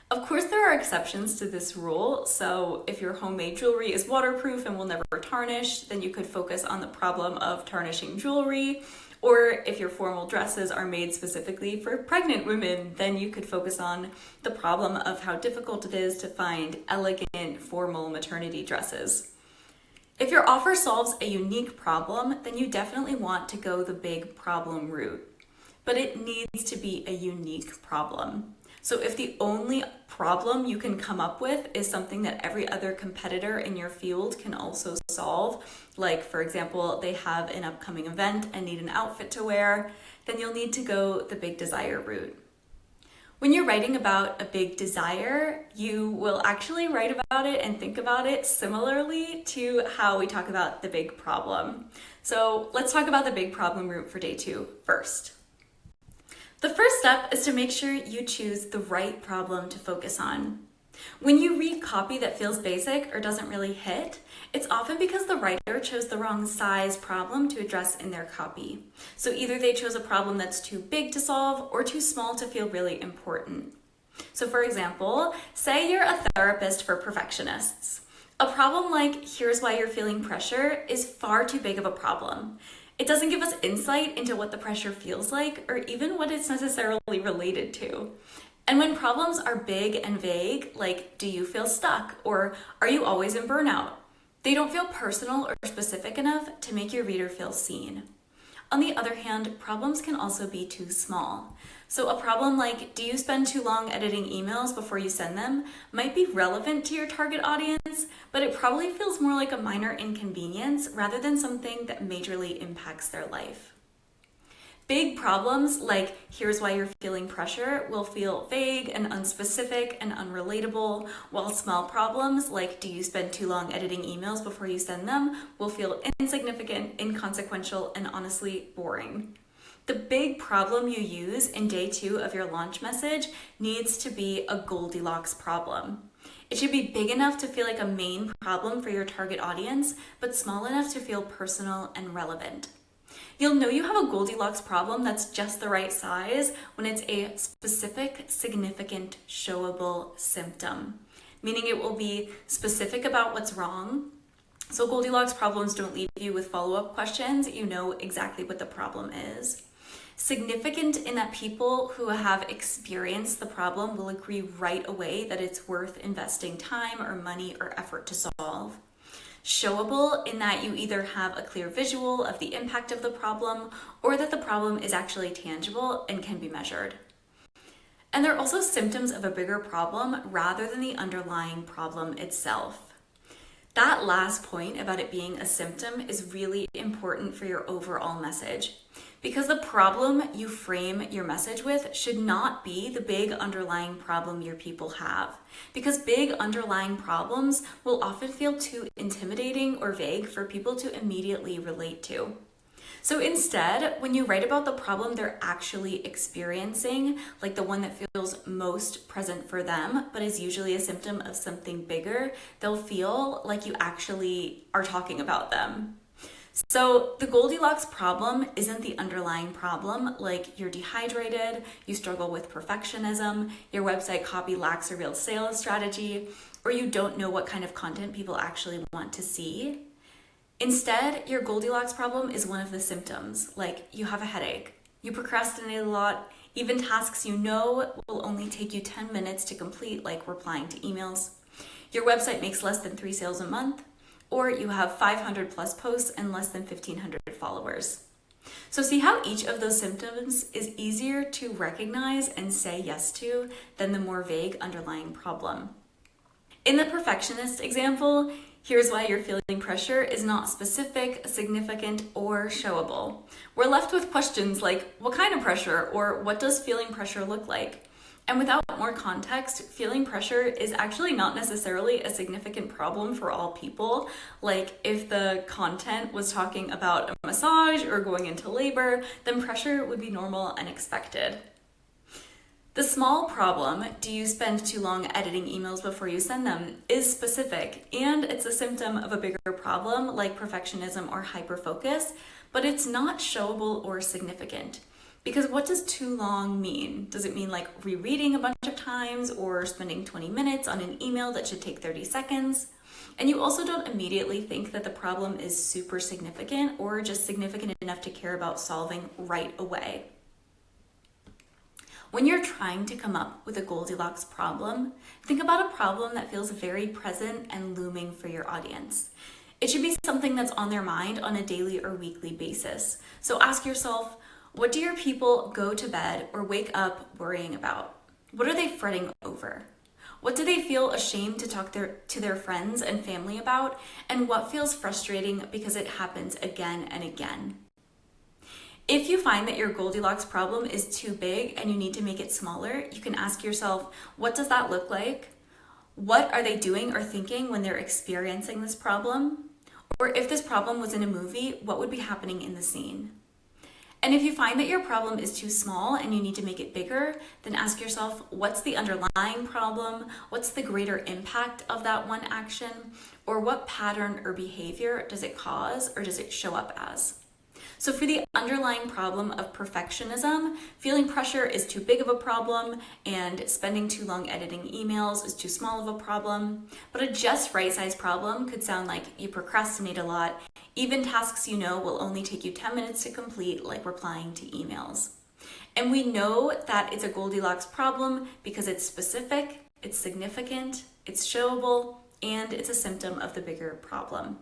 A: Of course, there are exceptions to this rule, so if your homemade jewelry is waterproof and will never tarnish, then you could focus on the problem of tarnishing jewelry, or if your formal dresses are made specifically for pregnant women, then you could focus on the problem of how difficult it is to find elegant, formal maternity dresses. If your offer solves a unique problem, then you definitely want to go the big problem route, but it needs to be a unique problem. So if the only problem you can come up with is something that every other competitor in your field can also solve, like for example, they have an upcoming event and need an outfit to wear, then you'll need to go the big desire route. When you're writing about a big desire, you will actually write about it and think about it similarly to how we talk about the big problem. So let's talk about the big problem route for day 2 first. The first step is to make sure you choose the right problem to focus on. When you read copy that feels basic or doesn't really hit, it's often because the writer chose the wrong size problem to address in their copy. So either they chose a problem that's too big to solve or too small to feel really important. So for example, say you're a therapist for perfectionists. A problem like, here's why you're feeling pressure, is far too big of a problem. It doesn't give us insight into what the pressure feels like or even what it's necessarily related to. And when problems are big and vague, like do you feel stuck or are you always in burnout, they don't feel personal or specific enough to make your reader feel seen. On the other hand, problems can also be too small. So a problem like, do you spend too long editing emails before you send them, might be relevant to your target audience, but it probably feels more like a minor inconvenience rather than something that majorly impacts their life. Big problems like, here's why you're feeling pressure, will feel vague and unspecific and unrelatable, while small problems like, do you spend too long editing emails before you send them, will feel insignificant, inconsequential, and honestly boring. The big problem you use in day 2 of your launch message needs to be a Goldilocks problem. It should be big enough to feel like a main problem for your target audience, but small enough to feel personal and relevant. You'll know you have a Goldilocks problem that's just the right size when it's a specific, significant, showable symptom, meaning it will be specific about what's wrong. So Goldilocks problems don't leave you with follow-up questions. You know exactly what the problem is. Significant in that people who have experienced the problem will agree right away that it's worth investing time or money or effort to solve. Showable in that you either have a clear visual of the impact of the problem or that the problem is actually tangible and can be measured. And they're also symptoms of a bigger problem rather than the underlying problem itself. That last point about it being a symptom is really important for your overall message, because the problem you frame your message with should not be the big underlying problem your people have, because big underlying problems will often feel too intimidating or vague for people to immediately relate to. So instead, when you write about the problem they're actually experiencing, like the one that feels most present for them, but is usually a symptom of something bigger, they'll feel like you actually are talking about them. So the Goldilocks problem isn't the underlying problem, like you're dehydrated, you struggle with perfectionism, your website copy lacks a real sales strategy, or you don't know what kind of content people actually want to see. Instead, your Goldilocks problem is one of the symptoms, like you have a headache, you procrastinate a lot, even tasks you know will only take you 10 minutes to complete, like replying to emails. Your website makes less than 3 sales a month, or you have 500 plus posts and less than 1,500 followers. So see how each of those symptoms is easier to recognize and say yes to than the more vague underlying problem. In the perfectionist example, here's why your feeling pressure is not specific, significant, or showable. We're left with questions like, what kind of pressure, or what does feeling pressure look like? And without more context, feeling pressure is actually not necessarily a significant problem for all people. Like if the content was talking about a massage or going into labor, then pressure would be normal and expected. The small problem, do you spend too long editing emails before you send them, is specific, and it's a symptom of a bigger problem like perfectionism or hyperfocus, but it's not showable or significant. Because what does too long mean? Does it mean like rereading a bunch of times or spending 20 minutes on an email that should take 30 seconds? And you also don't immediately think that the problem is super significant or just significant enough to care about solving right away. When you're trying to come up with a Goldilocks problem, think about a problem that feels very present and looming for your audience. It should be something that's on their mind on a daily or weekly basis. So ask yourself, what do your people go to bed or wake up worrying about? What are they fretting over? What do they feel ashamed to talk to their friends and family about? And what feels frustrating because it happens again and again? If you find that your Goldilocks problem is too big and you need to make it smaller, you can ask yourself, what does that look like? What are they doing or thinking when they're experiencing this problem? Or if this problem was in a movie, what would be happening in the scene? And if you find that your problem is too small and you need to make it bigger, then ask yourself, what's the underlying problem? What's the greater impact of that one action? Or what pattern or behavior does it cause or does it show up as? So for the underlying problem of perfectionism, feeling pressure is too big of a problem and spending too long editing emails is too small of a problem. But a just right size problem could sound like you procrastinate a lot. Even tasks you know will only take you 10 minutes to complete, like replying to emails. And we know that it's a Goldilocks problem because it's specific, it's significant, it's showable, and it's a symptom of the bigger problem.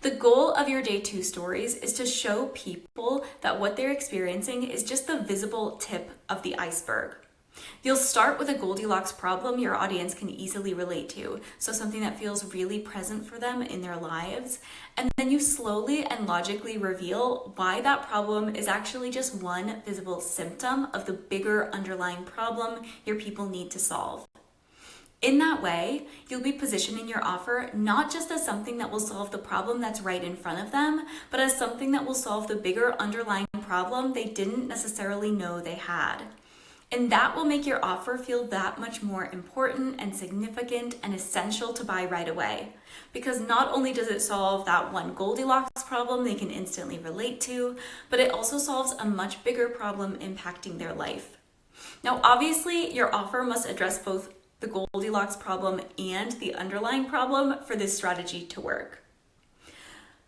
A: The goal of your day 2 stories is to show people that what they're experiencing is just the visible tip of the iceberg. You'll start with a Goldilocks problem your audience can easily relate to, so something that feels really present for them in their lives, and then you slowly and logically reveal why that problem is actually just one visible symptom of the bigger underlying problem your people need to solve. In that way, you'll be positioning your offer not just as something that will solve the problem that's right in front of them, but as something that will solve the bigger underlying problem they didn't necessarily know they had. And that will make your offer feel that much more important and significant and essential to buy right away. Because not only does it solve that one Goldilocks problem they can instantly relate to, but it also solves a much bigger problem impacting their life. Now, obviously, your offer must address both the Goldilocks problem and the underlying problem for this strategy to work.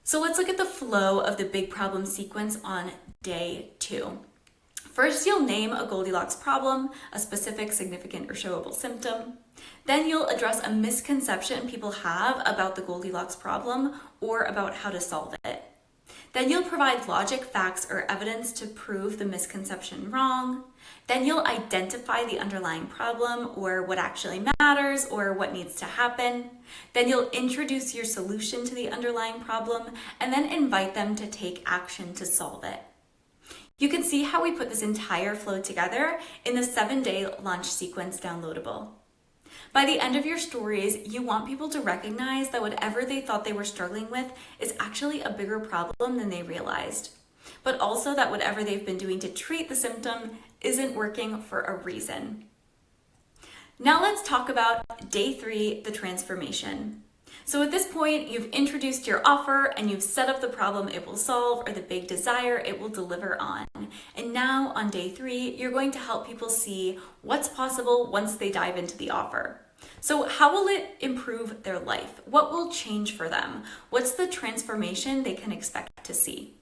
A: So let's look at the flow of the big problem sequence on day 2. First, you'll name a Goldilocks problem, a specific, significant, or showable symptom. Then you'll address a misconception people have about the Goldilocks problem or about how to solve it. Then you'll provide logic, facts, or evidence to prove the misconception wrong. Then you'll identify the underlying problem or what actually matters or what needs to happen. Then you'll introduce your solution to the underlying problem and then invite them to take action to solve it. You can see how we put this entire flow together in the 7-day launch sequence downloadable. By the end of your stories, you want people to recognize that whatever they thought they were struggling with is actually a bigger problem than they realized, but also that whatever they've been doing to treat the symptom isn't working for a reason. Now let's talk about day 3, the transformation. So at this point, you've introduced your offer and you've set up the problem it will solve or the big desire it will deliver on. And now on day 3, you're going to help people see what's possible once they dive into the offer. So how will it improve their life? What will change for them? What's the transformation they can expect to see?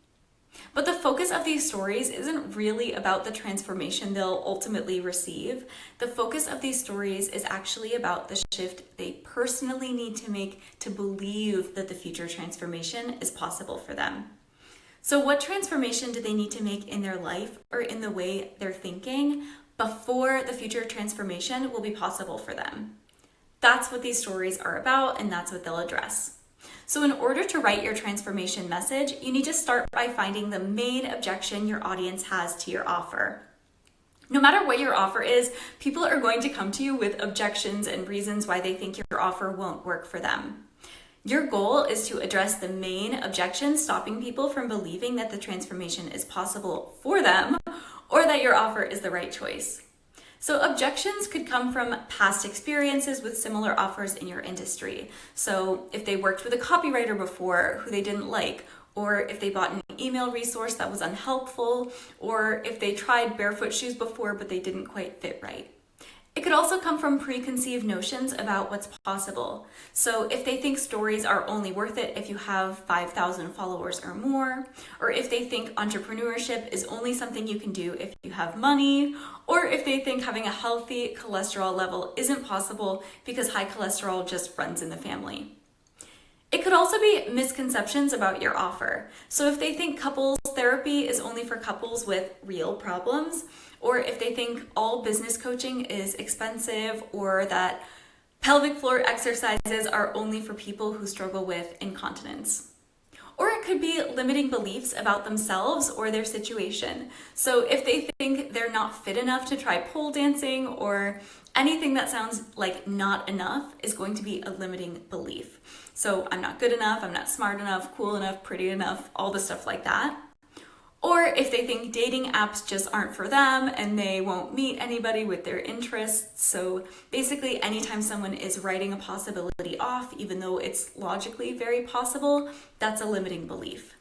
A: But the focus of these stories isn't really about the transformation they'll ultimately receive. The focus of these stories is actually about the shift they personally need to make to believe that the future transformation is possible for them. So what transformation do they need to make in their life or in the way they're thinking before the future transformation will be possible for them? That's what these stories are about, and that's what they'll address. So in order to write your transformation message, you need to start by finding the main objection your audience has to your offer. No matter what your offer is, people are going to come to you with objections and reasons why they think your offer won't work for them. Your goal is to address the main objection stopping people from believing that the transformation is possible for them or that your offer is the right choice. So objections could come from past experiences with similar offers in your industry. So if they worked with a copywriter before who they didn't like, or if they bought an email resource that was unhelpful, or if they tried barefoot shoes before but they didn't quite fit right. It could also come from preconceived notions about what's possible. So if they think stories are only worth it if you have 5,000 followers or more, or if they think entrepreneurship is only something you can do if you have money, or if they think having a healthy cholesterol level isn't possible because high cholesterol just runs in the family. It could also be misconceptions about your offer. So if they think couples therapy is only for couples with real problems, or if they think all business coaching is expensive, or that pelvic floor exercises are only for people who struggle with incontinence. Or it could be limiting beliefs about themselves or their situation. So if they think they're not fit enough to try pole dancing, or anything that sounds like not enough is going to be a limiting belief. So I'm not good enough, I'm not smart enough, cool enough, pretty enough, all the stuff like that. Or if they think dating apps just aren't for them and they won't meet anybody with their interests. So basically anytime someone is writing a possibility off, even though it's logically very possible, that's a limiting belief.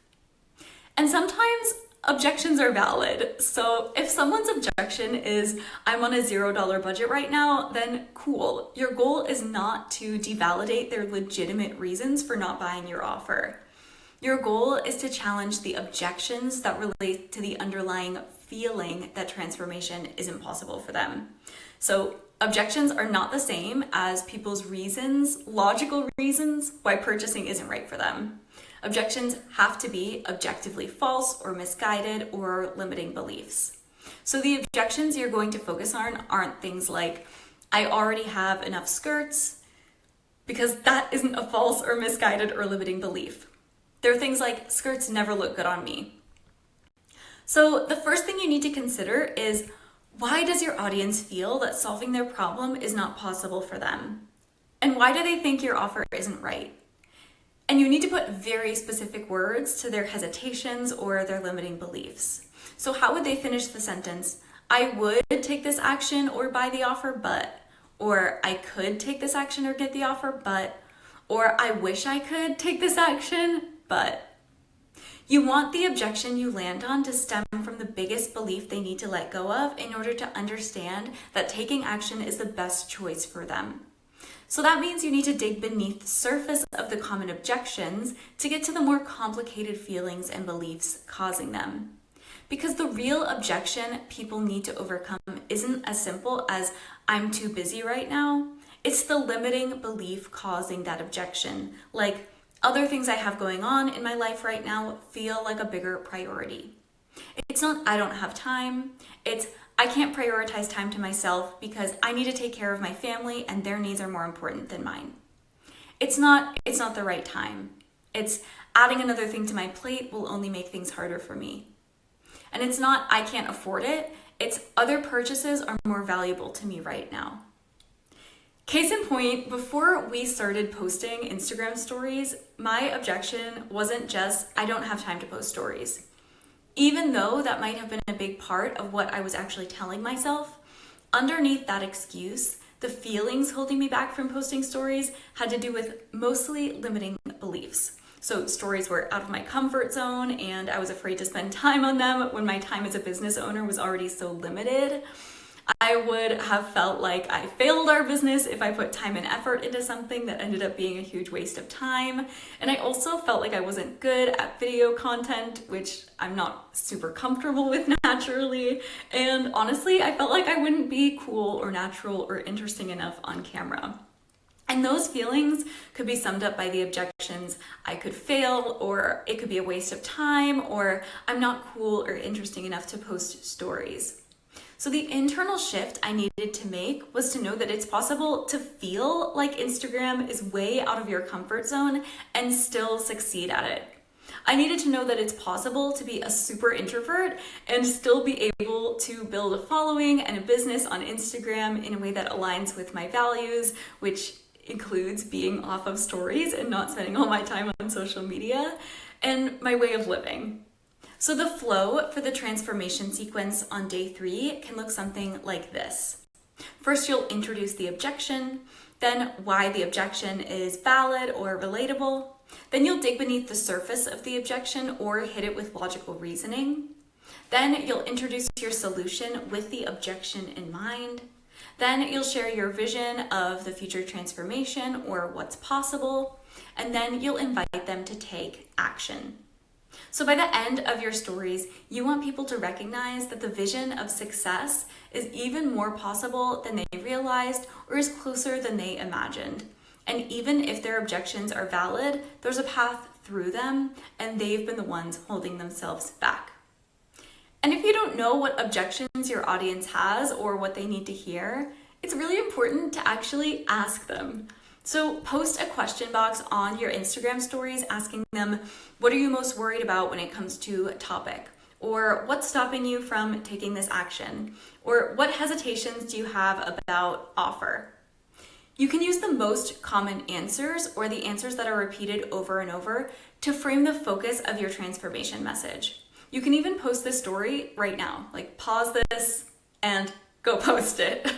A: And sometimes objections are valid. So if someone's objection is, I'm on a $0 budget right now, then cool. Your goal is not to devalidate their legitimate reasons for not buying your offer. Your goal is to challenge the objections that relate to the underlying feeling that transformation isn't possible for them. So objections are not the same as people's reasons, logical reasons why purchasing isn't right for them. Objections have to be objectively false or misguided or limiting beliefs. So the objections you're going to focus on aren't things like, I already have enough skirts, because that isn't a false or misguided or limiting belief. There are things like, skirts never look good on me. So the first thing you need to consider is, why does your audience feel that solving their problem is not possible for them? And why do they think your offer isn't right? And you need to put very specific words to their hesitations or their limiting beliefs. So how would they finish the sentence? I would take this action or buy the offer, but, or I could take this action or get the offer, but, or I wish I could take this action, but. You want the objection you land on to stem from the biggest belief they need to let go of in order to understand that taking action is the best choice for them. So that means you need to dig beneath the surface of the common objections to get to the more complicated feelings and beliefs causing them. Because the real objection people need to overcome isn't as simple as "I'm too busy right now." It's the limiting belief causing that objection. Like, other things I have going on in my life right now feel like a bigger priority. It's not "I don't have time." It's "I can't prioritize time to myself because I need to take care of my family and their needs are more important than mine." It's not the right time. It's "adding another thing to my plate will only make things harder for me." And it's not "I can't afford it." It's "other purchases are more valuable to me right now." Case in point, before we started posting Instagram stories, my objection wasn't just "I don't have time to post stories." Even though that might have been a big part of what I was actually telling myself, underneath that excuse, the feelings holding me back from posting stories had to do with mostly limiting beliefs. So stories were out of my comfort zone and I was afraid to spend time on them when my time as a business owner was already so limited. I would have felt like I failed our business if I put time and effort into something that ended up being a huge waste of time. And I also felt like I wasn't good at video content, which I'm not super comfortable with naturally. And honestly, I felt like I wouldn't be cool or natural or interesting enough on camera. And those feelings could be summed up by the objections: I could fail, or it could be a waste of time, or I'm not cool or interesting enough to post stories. So the internal shift I needed to make was to know that it's possible to feel like Instagram is way out of your comfort zone and still succeed at it. I needed to know that it's possible to be a super introvert and still be able to build a following and a business on Instagram in a way that aligns with my values, which includes being off of stories and not spending all my time on social media, and my way of living. So the flow for the transformation sequence on day 3 can look something like this. First, you'll introduce the objection, then why the objection is valid or relatable. Then you'll dig beneath the surface of the objection or hit it with logical reasoning. Then you'll introduce your solution with the objection in mind. Then you'll share your vision of the future transformation or what's possible. And then you'll invite them to take action. So by the end of your stories, you want people to recognize that the vision of success is even more possible than they realized or is closer than they imagined. And even if their objections are valid, there's a path through them and they've been the ones holding themselves back. And if you don't know what objections your audience has or what they need to hear, it's really important to actually ask them. So post a question box on your Instagram stories asking them, what are you most worried about when it comes to a topic? Or what's stopping you from taking this action? Or what hesitations do you have about offer? You can use the most common answers or the answers that are repeated over and over to frame the focus of your transformation message. You can even post this story right now, like pause this and go post it.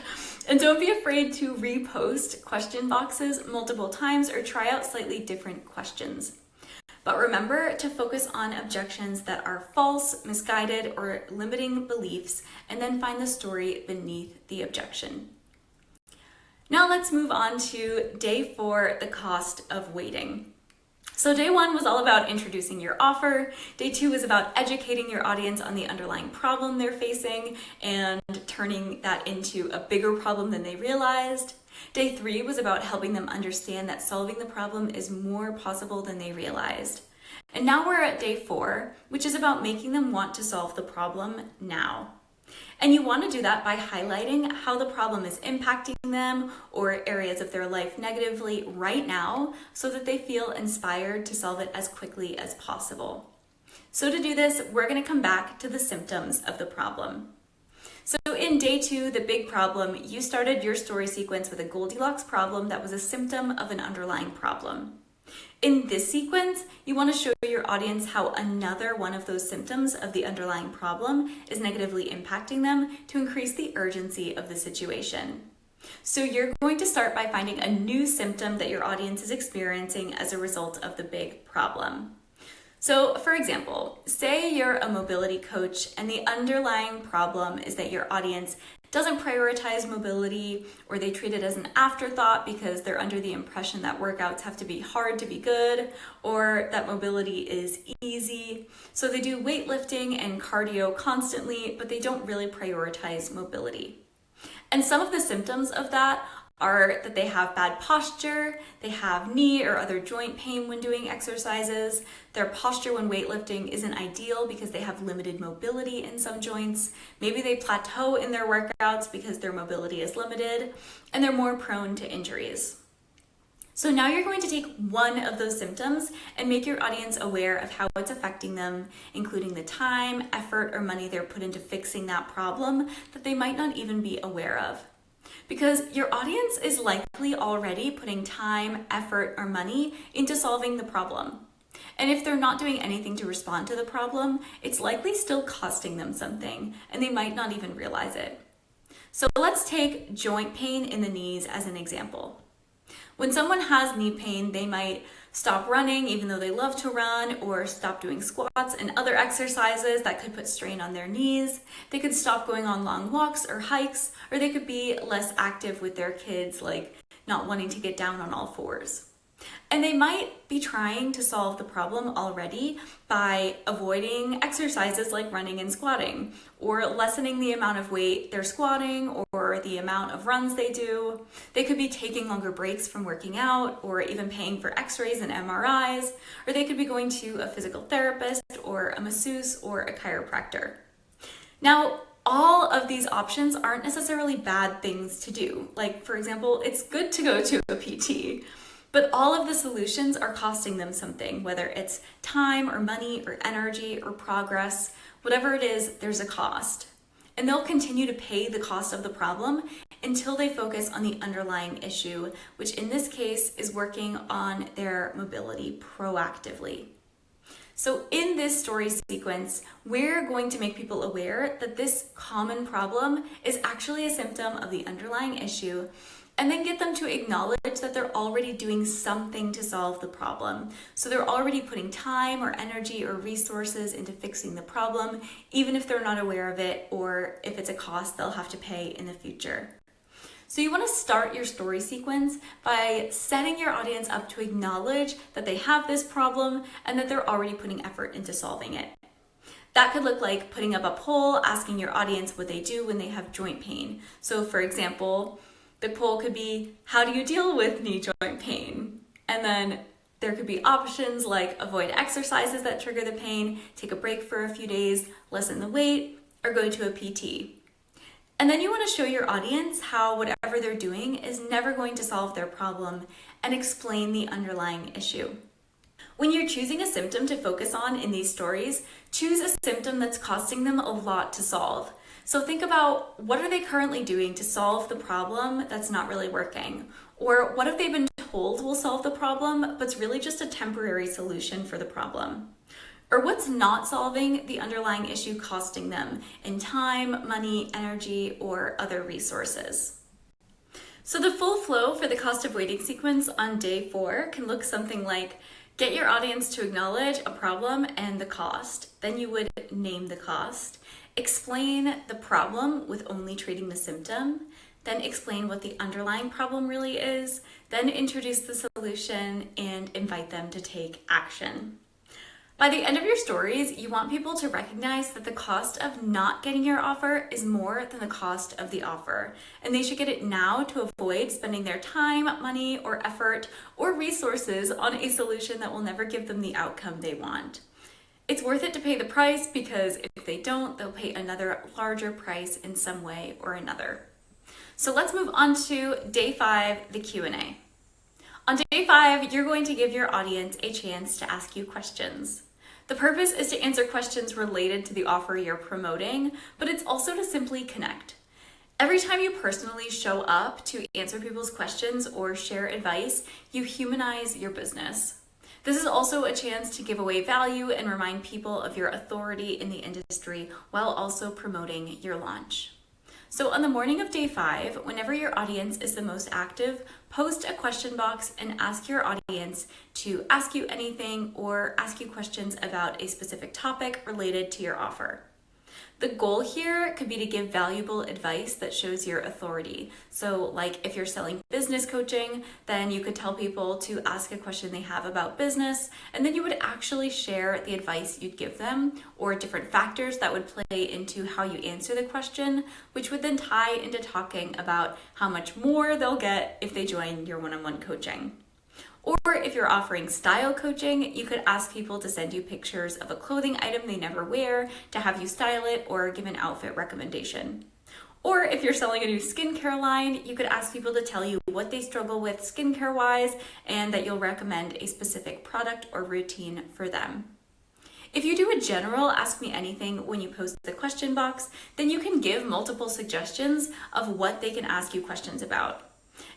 A: And don't be afraid to repost question boxes multiple times or try out slightly different questions. But remember to focus on objections that are false, misguided, or limiting beliefs, and then find the story beneath the objection. Now let's move on to day 4, the cost of waiting. So day 1 was all about introducing your offer. Day 2 was about educating your audience on the underlying problem they're facing and turning that into a bigger problem than they realized. Day 3 was about helping them understand that solving the problem is more possible than they realized. And now we're at day 4, which is about making them want to solve the problem now. And you want to do that by highlighting how the problem is impacting them or areas of their life negatively right now so that they feel inspired to solve it as quickly as possible. So to do this, we're going to come back to the symptoms of the problem. So in day 2, the big problem, you started your story sequence with a Goldilocks problem that was a symptom of an underlying problem. In this sequence, you want to show your audience how another one of those symptoms of the underlying problem is negatively impacting them to increase the urgency of the situation. So you're going to start by finding a new symptom that your audience is experiencing as a result of the big problem. So for example, say you're a mobility coach and the underlying problem is that your audience doesn't prioritize mobility, or they treat it as an afterthought because they're under the impression that workouts have to be hard to be good, or that mobility is easy. So they do weightlifting and cardio constantly, but they don't really prioritize mobility. And some of the symptoms of that are that they have bad posture, they have knee or other joint pain when doing exercises, their posture when weightlifting isn't ideal because they have limited mobility in some joints, maybe they plateau in their workouts because their mobility is limited, and they're more prone to injuries. So now you're going to take one of those symptoms and make your audience aware of how it's affecting them, including the time, effort, or money they're put into fixing that problem that they might not even be aware of. Because your audience is likely already putting time, effort, or money into solving the problem. And if they're not doing anything to respond to the problem, it's likely still costing them something, and they might not even realize it. So let's take joint pain in the knees as an example. When someone has knee pain, they might stop running even though they love to run, or stop doing squats and other exercises that could put strain on their knees. They could stop going on long walks or hikes, or they could be less active with their kids, like not wanting to get down on all fours. And they might be trying to solve the problem already by avoiding exercises like running and squatting, or lessening the amount of weight they're squatting or the amount of runs they do. They could be taking longer breaks from working out, or even paying for x-rays and MRIs, or they could be going to a physical therapist or a masseuse or a chiropractor. Now, all of these options aren't necessarily bad things to do. Like, for example, it's good to go to a PT. But all of the solutions are costing them something, whether it's time or money or energy or progress. Whatever it is, there's a cost. And they'll continue to pay the cost of the problem until they focus on the underlying issue, which in this case is working on their mobility proactively. So in this story sequence, we're going to make people aware that this common problem is actually a symptom of the underlying issue, and then get them to acknowledge that they're already doing something to solve the problem. So they're already putting time or energy or resources into fixing the problem, even if they're not aware of it, or if it's a cost they'll have to pay in the future. So you want to start your story sequence by setting your audience up to acknowledge that they have this problem and that they're already putting effort into solving it. That could look like putting up a poll, asking your audience what they do when they have joint pain. So for example, the poll could be, how do you deal with knee joint pain? And then there could be options like avoid exercises that trigger the pain, take a break for a few days, lessen the weight, or go to a PT. And then you want to show your audience how whatever they're doing is never going to solve their problem, and explain the underlying issue. When you're choosing a symptom to focus on in these stories, choose a symptom that's costing them a lot to solve. So think about, what are they currently doing to solve the problem that's not really working? Or what have they been told will solve the problem, but it's really just a temporary solution for the problem? Or what's not solving the underlying issue, costing them in time, money, energy, or other resources? So the full flow for the cost of waiting sequence on day 4 can look something like, get your audience to acknowledge a problem and the cost. Then you would name the cost. Explain the problem with only treating the symptom, then explain what the underlying problem really is, then introduce the solution and invite them to take action. By the end of your stories, you want people to recognize that the cost of not getting your offer is more than the cost of the offer, and they should get it now to avoid spending their time, money, or effort, or resources on a solution that will never give them the outcome they want. It's worth it to pay the price, because if they don't, they'll pay another larger price in some way or another. So let's move on to day 5, the Q&A. On day 5, you're going to give your audience a chance to ask you questions. The purpose is to answer questions related to the offer you're promoting, but it's also to simply connect. Every time you personally show up to answer people's questions or share advice, you humanize your business. This is also a chance to give away value and remind people of your authority in the industry while also promoting your launch. So on the morning of day 5, whenever your audience is the most active, post a question box and ask your audience to ask you anything or ask you questions about a specific topic related to your offer. The goal here could be to give valuable advice that shows your authority. So like if you're selling business coaching, then you could tell people to ask a question they have about business, and then you would actually share the advice you'd give them or different factors that would play into how you answer the question, which would then tie into talking about how much more they'll get if they join your one-on-one coaching. Or if you're offering style coaching, you could ask people to send you pictures of a clothing item they never wear to have you style it or give an outfit recommendation. Or if you're selling a new skincare line, you could ask people to tell you what they struggle with skincare-wise and that you'll recommend a specific product or routine for them. If you do a general Ask Me Anything when you post the question box, then you can give multiple suggestions of what they can ask you questions about.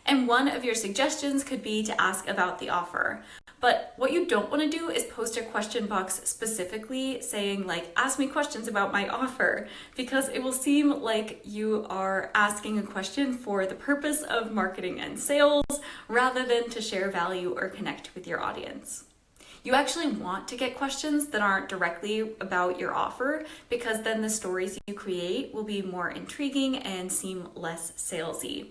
A: And one of your suggestions could be to ask about the offer. But what you don't want to do is post a question box specifically saying like, ask me questions about my offer, because it will seem like you are asking a question for the purpose of marketing and sales rather than to share value or connect with your audience. You actually want to get questions that aren't directly about your offer, because then the stories you create will be more intriguing and seem less salesy.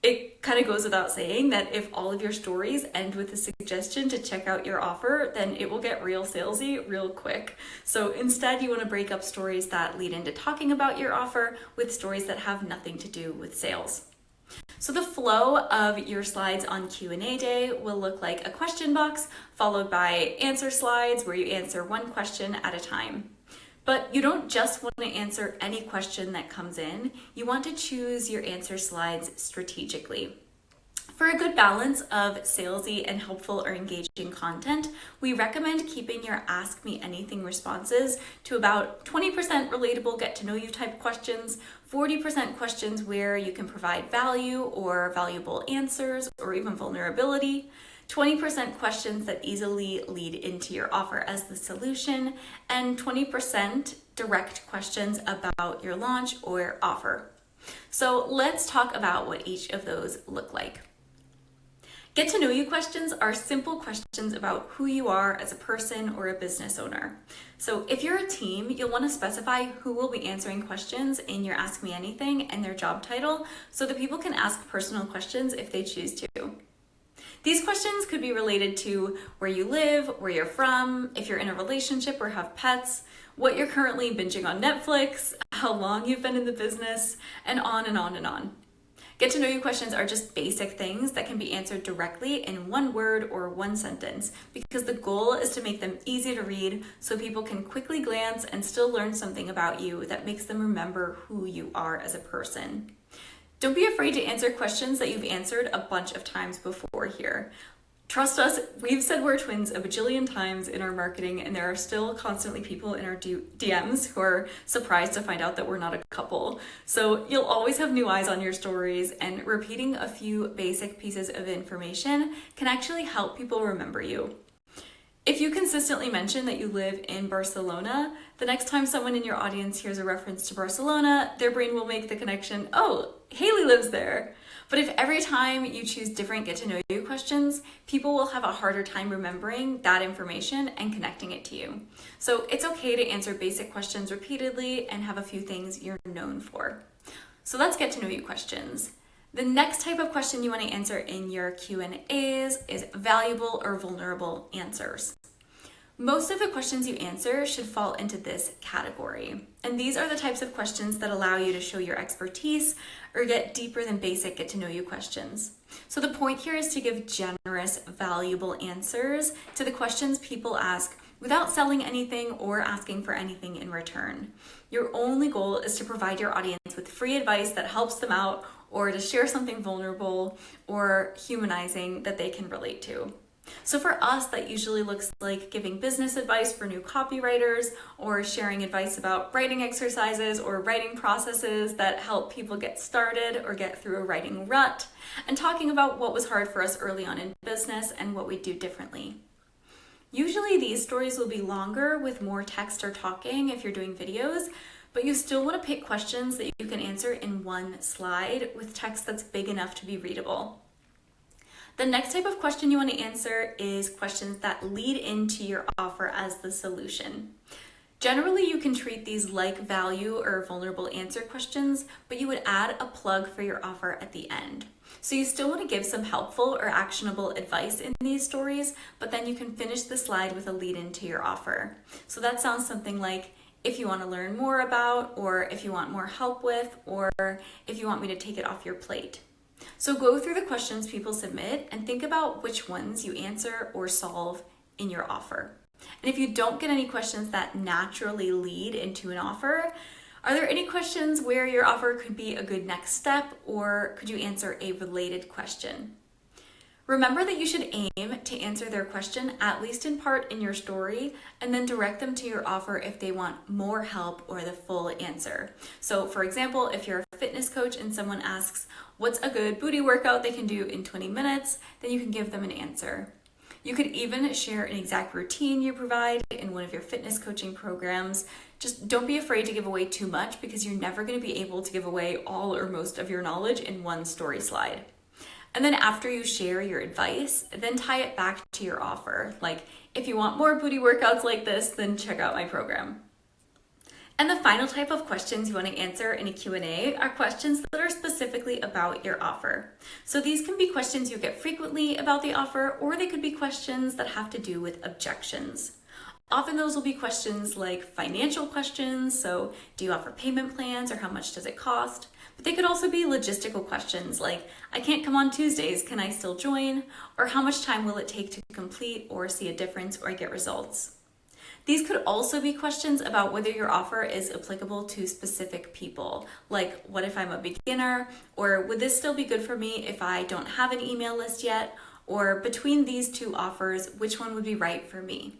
A: It kind of goes without saying that if all of your stories end with a suggestion to check out your offer, then it will get real salesy real quick. So instead, you want to break up stories that lead into talking about your offer with stories that have nothing to do with sales. So the flow of your slides on Q&A day will look like a question box followed by answer slides where you answer one question at a time. But you don't just want to answer any question that comes in. You want to choose your answer slides strategically. For a good balance of salesy and helpful or engaging content, we recommend keeping your Ask Me Anything responses to about 20% relatable get to know you type questions, 40% questions where you can provide value or valuable answers or even vulnerability, 20% questions that easily lead into your offer as the solution, and 20% direct questions about your launch or offer. So let's talk about what each of those look like. Get to know you questions are simple questions about who you are as a person or a business owner. So if you're a team, you'll want to specify who will be answering questions in your Ask Me Anything and their job title so that people can ask personal questions if they choose to. These questions could be related to where you live, where you're from, if you're in a relationship or have pets, what you're currently binging on Netflix, how long you've been in the business, and on and on and on. Get to know you questions are just basic things that can be answered directly in one word or one sentence, because the goal is to make them easy to read so people can quickly glance and still learn something about you that makes them remember who you are as a person. Don't be afraid to answer questions that you've answered a bunch of times before here. Trust us, we've said we're twins a bajillion times in our marketing, and there are still constantly people in our DMs who are surprised to find out that we're not a couple. So you'll always have new eyes on your stories, and repeating a few basic pieces of information can actually help people remember you. If you consistently mention that you live in Barcelona, the next time someone in your audience hears a reference to Barcelona, their brain will make the connection, oh, Haley lives there. But if every time you choose different get to know you questions, people will have a harder time remembering that information and connecting it to you. So it's okay to answer basic questions repeatedly and have a few things you're known for. So let's get to know you questions. The next type of question you want to answer in your Q&As is valuable or vulnerable answers. Most of the questions you answer should fall into this category. And these are the types of questions that allow you to show your expertise or get deeper than basic get to know you questions. So the point here is to give generous, valuable answers to the questions people ask without selling anything or asking for anything in return. Your only goal is to provide your audience with free advice that helps them out, or to share something vulnerable or humanizing that they can relate to. So for us, that usually looks like giving business advice for new copywriters, or sharing advice about writing exercises or writing processes that help people get started or get through a writing rut, and talking about what was hard for us early on in business and what we do differently. Usually these stories will be longer with more text or talking if you're doing videos, but you still want to pick questions that you can answer in one slide with text that's big enough to be readable. The next type of question you want to answer is questions that lead into your offer as the solution. Generally, you can treat these like value or vulnerable answer questions, but you would add a plug for your offer at the end. So you still want to give some helpful or actionable advice in these stories, but then you can finish the slide with a lead into your offer. So that sounds something like, if you want to learn more about, or if you want more help with, or if you want me to take it off your plate. So go through the questions people submit and think about which ones you answer or solve in your offer. And if you don't get any questions that naturally lead into an offer, are there any questions where your offer could be a good next step, or could you answer a related question? Remember that you should aim to answer their question, at least in part, in your story, and then direct them to your offer if they want more help or the full answer. So for example, if you're a fitness coach and someone asks, what's a good booty workout they can do in 20 minutes, then you can give them an answer. You could even share an exact routine you provide in one of your fitness coaching programs. Just don't be afraid to give away too much, because you're never going to be able to give away all or most of your knowledge in one story slide. And then after you share your advice, then tie it back to your offer. Like, if you want more booty workouts like this, then check out my program. And the final type of questions you want to answer in a Q&A are questions that are specifically about your offer. So these can be questions you get frequently about the offer, or they could be questions that have to do with objections. Often those will be questions like financial questions. So do you offer payment plans, or how much does it cost? But they could also be logistical questions like, I can't come on Tuesdays, can I still join? Or how much time will it take to complete or see a difference or get results? These could also be questions about whether your offer is applicable to specific people. Like, what if I'm a beginner? Or would this still be good for me if I don't have an email list yet? Or between these two offers, which one would be right for me?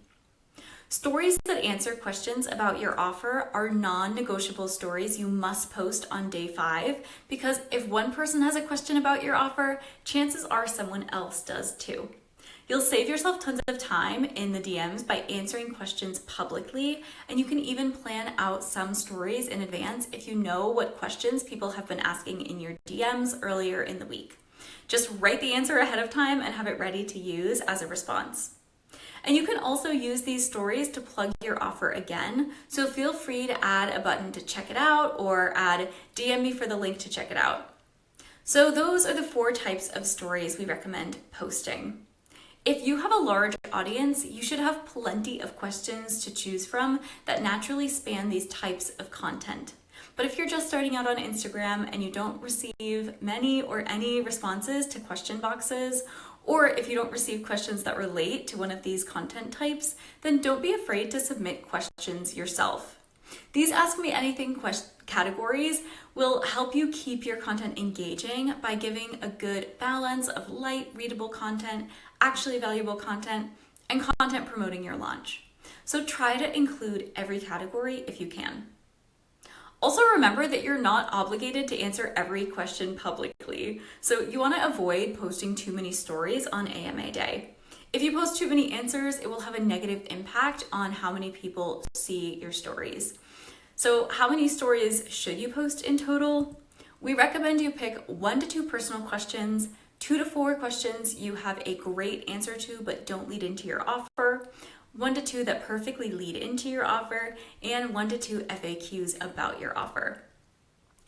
A: Stories that answer questions about your offer are non-negotiable stories you must post on day 5, because if one person has a question about your offer, chances are someone else does too. You'll save yourself tons of time in the DMs by answering questions publicly, and you can even plan out some stories in advance if you know what questions people have been asking in your DMs earlier in the week. Just write the answer ahead of time and have it ready to use as a response. And you can also use these stories to plug your offer again, so feel free to add a button to check it out, or add DM me for the link to check it out. So those are the 4 types of stories we recommend posting. If you have a large audience, you should have plenty of questions to choose from that naturally span these types of content. But if you're just starting out on Instagram and you don't receive many or any responses to question boxes, or if you don't receive questions that relate to one of these content types, then don't be afraid to submit questions yourself. These Ask Me Anything categories will help you keep your content engaging by giving a good balance of light, readable content, actually valuable content, and content promoting your launch. So try to include every category if you can. Also remember that you're not obligated to answer every question publicly, so you want to avoid posting too many stories on AMA Day. If you post too many answers, it will have a negative impact on how many people see your stories. So how many stories should you post in total? We recommend you pick 1 to 2 personal questions, 2 to 4 questions you have a great answer to but don't lead into your offer, 1 to 2 that perfectly lead into your offer, and 1 to 2 FAQs about your offer.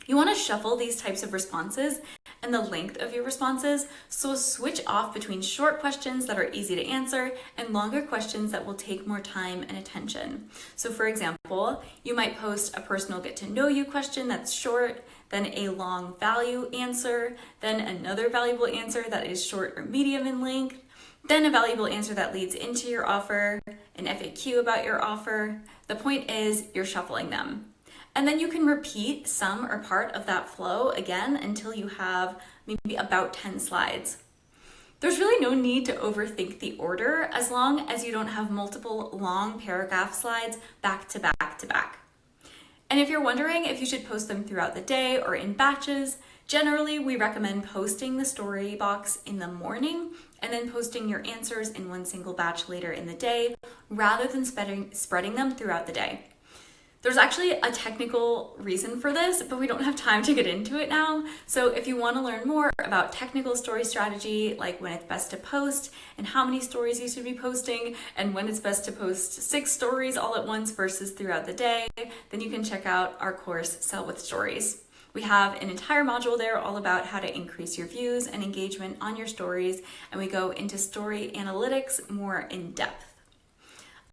A: You want to shuffle these types of responses and the length of your responses, so switch off between short questions that are easy to answer and longer questions that will take more time and attention. So for example, you might post a personal get to know you question that's short, then a long value answer, then another valuable answer that is short or medium in length, then a valuable answer that leads into your offer, an FAQ about your offer. The point is you're shuffling them. And then you can repeat some or part of that flow again until you have maybe about 10 slides. There's really no need to overthink the order as long as you don't have multiple long paragraph slides back to back to back. And if you're wondering if you should post them throughout the day or in batches, generally we recommend posting the story box in the morning and then posting your answers in one single batch later in the day rather than spreading them throughout the day. There's actually a technical reason for this, but we don't have time to get into it now. So if you want to learn more about technical story strategy, like when it's best to post and how many stories you should be posting and when it's best to post 6 stories all at once versus throughout the day, then you can check out our course, Sell with Stories. We have an entire module there all about how to increase your views and engagement on your stories, and we go into story analytics more in depth.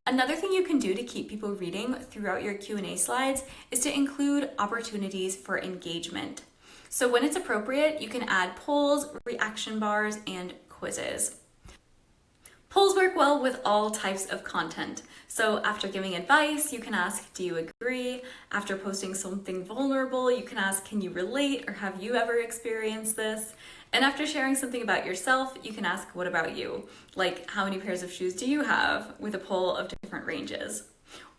A: Another thing you can do to keep people reading throughout your Q&A slides is to include opportunities for engagement. So when it's appropriate, you can add polls, reaction bars, and quizzes. Polls work well with all types of content. So after giving advice, you can ask, do you agree? After posting something vulnerable, you can ask, can you relate, or have you ever experienced this? And after sharing something about yourself, you can ask, what about you? Like, how many pairs of shoes do you have, with a poll of different ranges?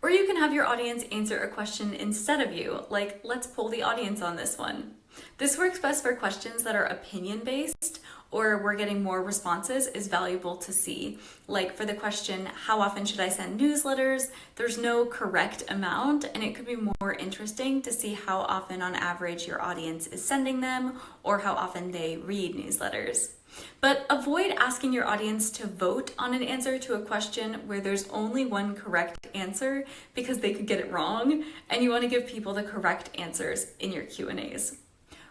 A: Or you can have your audience answer a question instead of you, like, let's poll the audience on this one. This works best for questions that are opinion-based, or we're getting more responses is valuable to see. Like for the question, how often should I send newsletters? There's no correct amount, and it could be more interesting to see how often on average your audience is sending them or how often they read newsletters. But avoid asking your audience to vote on an answer to a question where there's only one correct answer because they could get it wrong, and you want to give people the correct answers in your Q&As.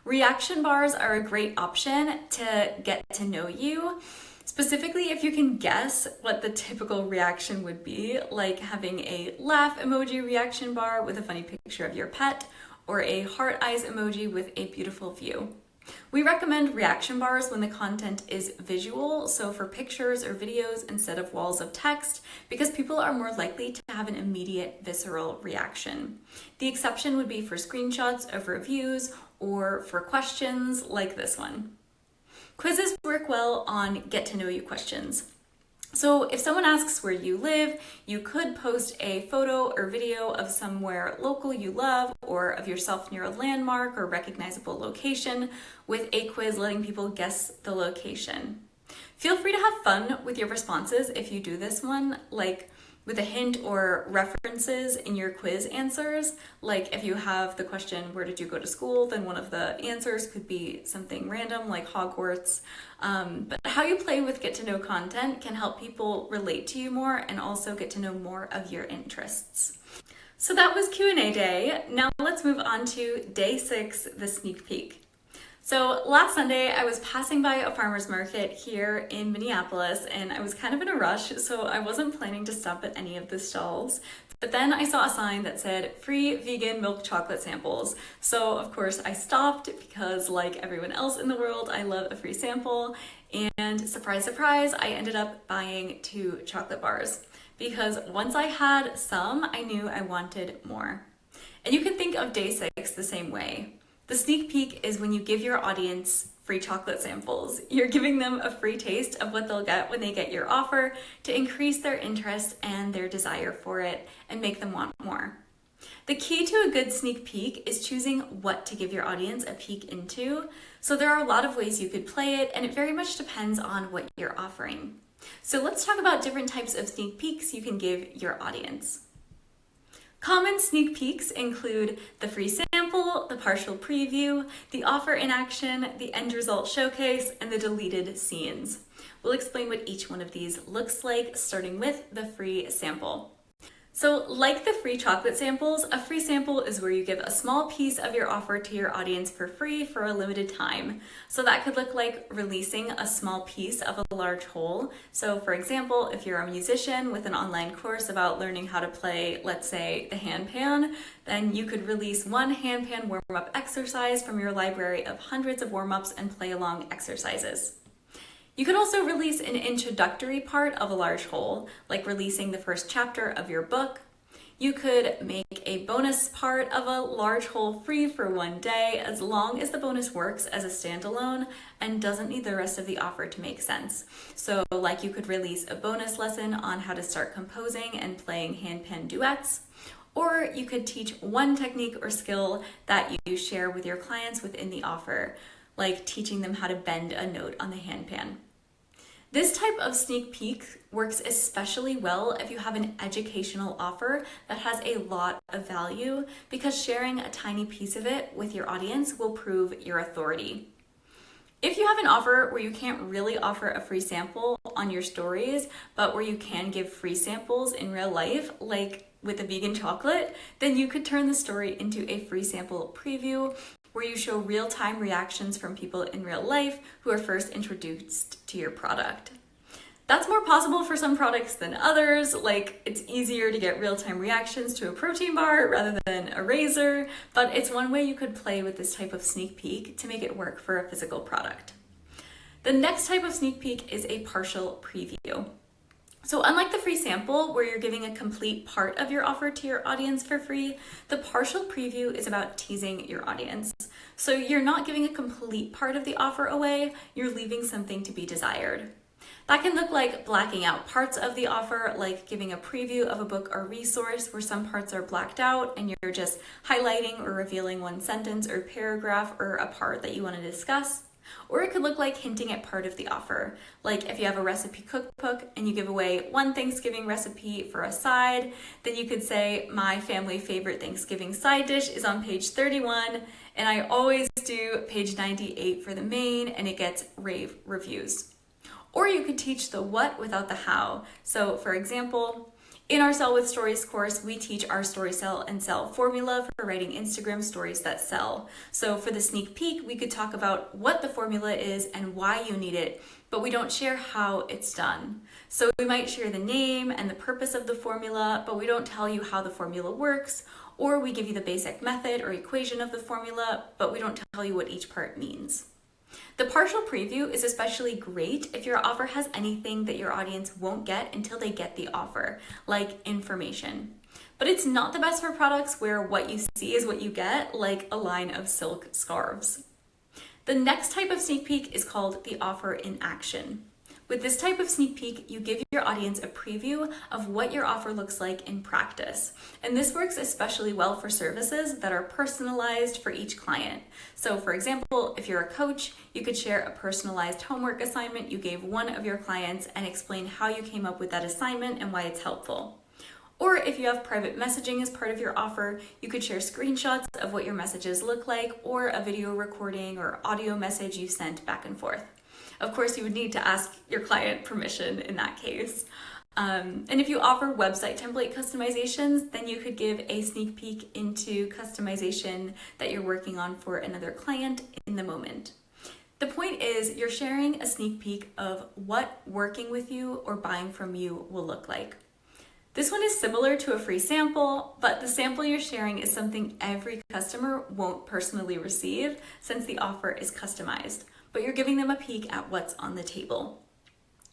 A: Reaction bars are a great option to get to know you, specifically if you can guess what the typical reaction would be, like having a laugh emoji reaction bar with a funny picture of your pet, or a heart eyes emoji with a beautiful view. We recommend reaction bars when the content is visual, so for pictures or videos instead of walls of text, because people are more likely to have an immediate visceral reaction. The exception would be for screenshots of reviews or for questions like this one. Quizzes work well on get to know you questions. So if someone asks where you live, you could post a photo or video of somewhere local you love or of yourself near a landmark or recognizable location with a quiz letting people guess the location. Feel free to have fun with your responses if you do this one, like with a hint or references in your quiz answers. Like if you have the question, where did you go to school? Then one of the answers could be something random like Hogwarts. But how you play with get to know content can help people relate to you more and also get to know more of your interests. So that was Q&A day. Now let's move on to day 6, the sneak peek. So last Sunday, I was passing by a farmer's market here in Minneapolis, and I was kind of in a rush, so I wasn't planning to stop at any of the stalls. But then I saw a sign that said free vegan milk chocolate samples. So of course I stopped because, like everyone else in the world, I love a free sample. And surprise, surprise, I ended up buying 2 chocolate bars because once I had some, I knew I wanted more. And you can think of day 6 the same way. The sneak peek is when you give your audience free chocolate samples. You're giving them a free taste of what they'll get when they get your offer to increase their interest and their desire for it and make them want more. The key to a good sneak peek is choosing what to give your audience a peek into. So there are a lot of ways you could play it, and it very much depends on what you're offering. So let's talk about different types of sneak peeks you can give your audience. Common sneak peeks include the free sample, the partial preview, the offer in action, the end result showcase, and the deleted scenes. We'll explain what each one of these looks like, starting with the free sample. So like the free chocolate samples, a free sample is where you give a small piece of your offer to your audience for free for a limited time. So that could look like releasing a small piece of a large whole. So for example, if you're a musician with an online course about learning how to play, let's say, the handpan, then you could release one handpan warm-up exercise from your library of hundreds of warm-ups and play along exercises. You could also release an introductory part of a large whole, like releasing the first chapter of your book. You could make a bonus part of a large whole free for one day, as long as the bonus works as a standalone and doesn't need the rest of the offer to make sense. So like you could release a bonus lesson on how to start composing and playing handpan duets, or you could teach one technique or skill that you share with your clients within the offer, like teaching them how to bend a note on the handpan. This type of sneak peek works especially well if you have an educational offer that has a lot of value, because sharing a tiny piece of it with your audience will prove your authority. If you have an offer where you can't really offer a free sample on your stories, but where you can give free samples in real life, like with a vegan chocolate, then you could turn the story into a free sample preview where you show real-time reactions from people in real life who are first introduced to your product. That's more possible for some products than others, like it's easier to get real-time reactions to a protein bar rather than a razor, but it's one way you could play with this type of sneak peek to make it work for a physical product. The next type of sneak peek is a partial preview. So unlike the free sample, where you're giving a complete part of your offer to your audience for free, the partial preview is about teasing your audience. So you're not giving a complete part of the offer away, you're leaving something to be desired. That can look like blacking out parts of the offer, like giving a preview of a book or resource where some parts are blacked out and you're just highlighting or revealing one sentence or paragraph or a part that you want to discuss. Or it could look like hinting at part of the offer, like if you have a recipe cookbook and you give away one Thanksgiving recipe for a side, then you could say, my family favorite Thanksgiving side dish is on page 31, and I always do page 98 for the main, and it gets rave reviews. Or you could teach the what without the how. So for example, in our Sell with Stories course, we teach our story, sell, and sell formula for writing Instagram stories that sell. So for the sneak peek, we could talk about what the formula is and why you need it, but we don't share how it's done. So we might share the name and the purpose of the formula, but we don't tell you how the formula works, or we give you the basic method or equation of the formula, but we don't tell you what each part means. The partial preview is especially great if your offer has anything that your audience won't get until they get the offer, like information. But it's not the best for products where what you see is what you get, like a line of silk scarves. The next type of sneak peek is called the offer in action. With this type of sneak peek, you give your audience a preview of what your offer looks like in practice. And this works especially well for services that are personalized for each client. So for example, if you're a coach, you could share a personalized homework assignment you gave one of your clients and explain how you came up with that assignment and why it's helpful. Or if you have private messaging as part of your offer, you could share screenshots of what your messages look like, or a video recording or audio message you sent back and forth. Of course, you would need to ask your client permission in that case. And if you offer website template customizations, then you could give a sneak peek into customization that you're working on for another client in the moment. The point is, you're sharing a sneak peek of what working with you or buying from you will look like. This one is similar to a free sample, but the sample you're sharing is something every customer won't personally receive since the offer is customized, but you're giving them a peek at what's on the table.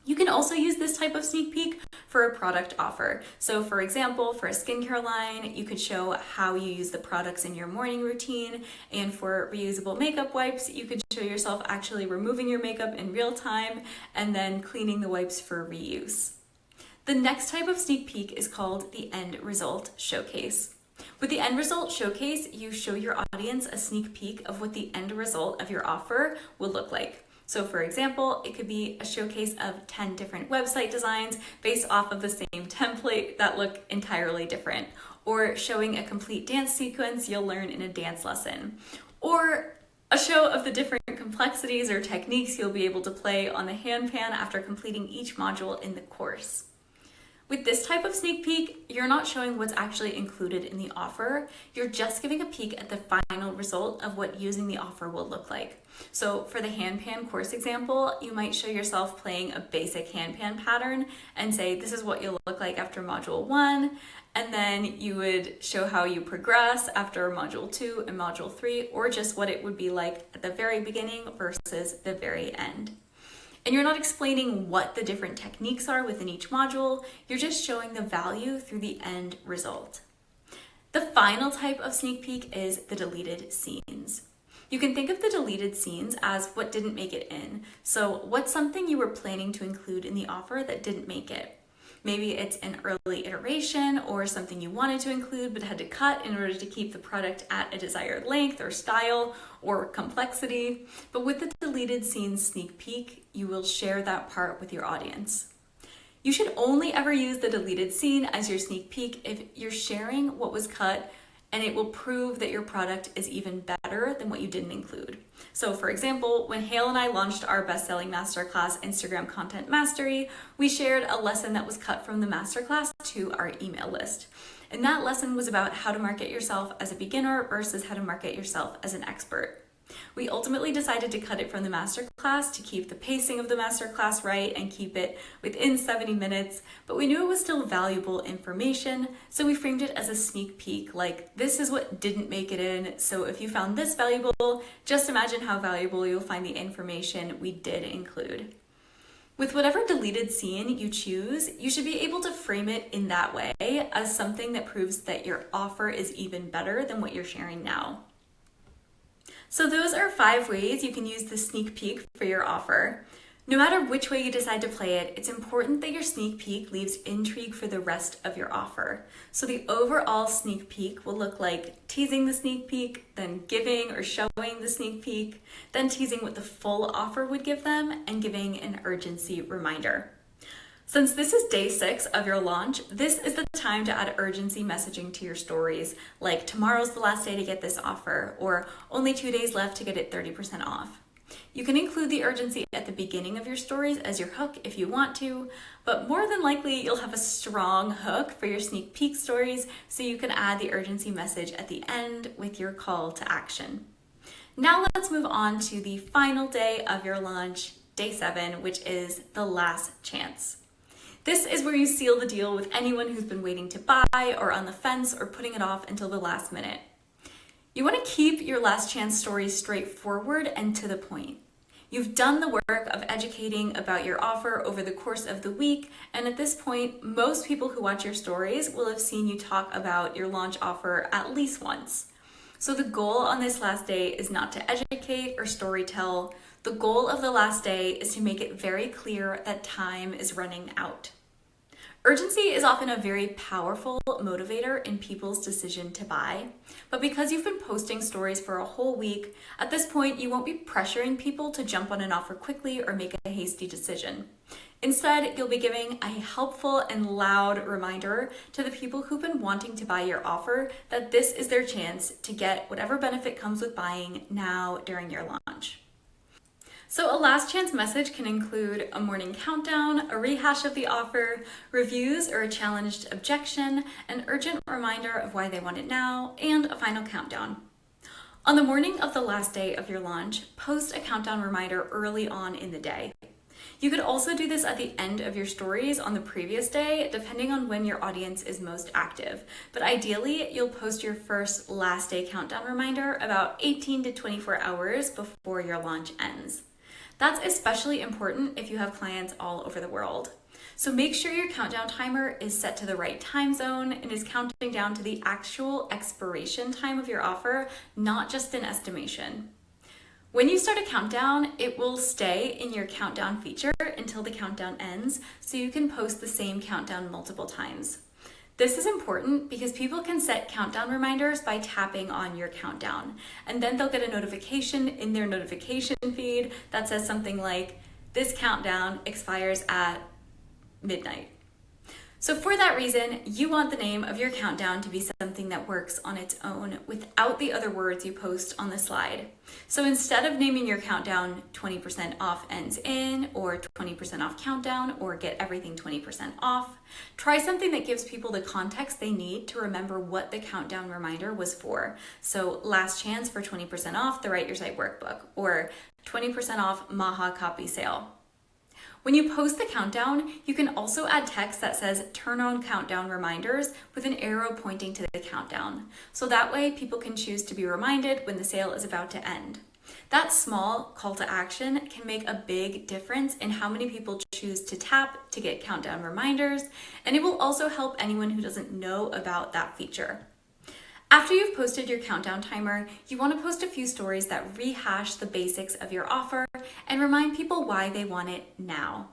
A: You can also use this type of sneak peek for a product offer. So for example, for a skincare line, you could show how you use the products in your morning routine, and for reusable makeup wipes, you could show yourself actually removing your makeup in real time and then cleaning the wipes for reuse. The next type of sneak peek is called the end result showcase. With the end result showcase, you show your audience a sneak peek of what the end result of your offer will look like. So for example, it could be a showcase of 10 different website designs based off of the same template that look entirely different, or showing a complete dance sequence you'll learn in a dance lesson, or a show of the different complexities or techniques you'll be able to play on the handpan after completing each module in the course. With this type of sneak peek, you're not showing what's actually included in the offer, you're just giving a peek at the final result of what using the offer will look like. So for the handpan course example, you might show yourself playing a basic handpan pattern and say, this is what you'll look like after module 1, and then you would show how you progress after module 2 and module 3, or just what it would be like at the very beginning versus the very end. And you're not explaining what the different techniques are within each module, you're just showing the value through the end result. The final type of sneak peek is the deleted scenes. You can think of the deleted scenes as what didn't make it in. So what's something you were planning to include in the offer that didn't make it? Maybe it's an early iteration or something you wanted to include but had to cut in order to keep the product at a desired length or style or complexity. But with the deleted scenes sneak peek, you will share that part with your audience. You should only ever use the deleted scene as your sneak peek if you're sharing what was cut and it will prove that your product is even better than what you didn't include. So for example, when Hale and I launched our best-selling masterclass, Instagram Content Mastery, we shared a lesson that was cut from the masterclass to our email list. And that lesson was about how to market yourself as a beginner versus how to market yourself as an expert. We ultimately decided to cut it from the masterclass to keep the pacing of the masterclass right and keep it within 70 minutes, but we knew it was still valuable information, so we framed it as a sneak peek, like this is what didn't make it in, so if you found this valuable, just imagine how valuable you'll find the information we did include. With whatever deleted scene you choose, you should be able to frame it in that way as something that proves that your offer is even better than what you're sharing now. So those are 5 ways you can use the sneak peek for your offer. No matter which way you decide to play it, it's important that your sneak peek leaves intrigue for the rest of your offer. So the overall sneak peek will look like teasing the sneak peek, then giving or showing the sneak peek, then teasing what the full offer would give them, and giving an urgency reminder. Since this is day 6 of your launch, this is the time to add urgency messaging to your stories, like tomorrow's the last day to get this offer, or only 2 days left to get it 30% off. You can include the urgency at the beginning of your stories as your hook if you want to, but more than likely you'll have a strong hook for your sneak peek stories, so you can add the urgency message at the end with your call to action. Now let's move on to the final day of your launch, day 7, which is the last chance. This is where you seal the deal with anyone who's been waiting to buy or on the fence or putting it off until the last minute. You want to keep your last chance stories straightforward and to the point. You've done the work of educating about your offer over the course of the week, and at this point, most people who watch your stories will have seen you talk about your launch offer at least once. So the goal on this last day is not to educate or storytell. The goal of the last day is to make it very clear that time is running out. Urgency is often a very powerful motivator in people's decision to buy, but because you've been posting stories for a whole week, at this point you won't be pressuring people to jump on an offer quickly or make a hasty decision. Instead, you'll be giving a helpful and loud reminder to the people who've been wanting to buy your offer that this is their chance to get whatever benefit comes with buying now during your launch. So a last chance message can include a morning countdown, a rehash of the offer, reviews or a challenged objection, an urgent reminder of why they want it now, and a final countdown. On the morning of the last day of your launch, post a countdown reminder early on in the day. You could also do this at the end of your stories on the previous day, depending on when your audience is most active. But ideally, you'll post your first last day countdown reminder about 18 to 24 hours before your launch ends. That's especially important if you have clients all over the world. So make sure your countdown timer is set to the right time zone and is counting down to the actual expiration time of your offer, not just an estimation. When you start a countdown, it will stay in your countdown feature until the countdown ends, so you can post the same countdown multiple times. This is important because people can set countdown reminders by tapping on your countdown, and then they'll get a notification in their notification feed that says something like, "This countdown expires at midnight." So for that reason, you want the name of your countdown to be something that works on its own without the other words you post on the slide. So instead of naming your countdown 20% off ends in, or 20% off countdown, or get everything 20% off, try something that gives people the context they need to remember what the countdown reminder was for. So last chance for 20% off the Write Your Site workbook, or 20% off Maha copy sale. When you post the countdown, you can also add text that says turn on countdown reminders with an arrow pointing to the countdown. So that way people can choose to be reminded when the sale is about to end. That small call to action can make a big difference in how many people choose to tap to get countdown reminders, and it will also help anyone who doesn't know about that feature. After you've posted your countdown timer, you want to post a few stories that rehash the basics of your offer and remind people why they want it now.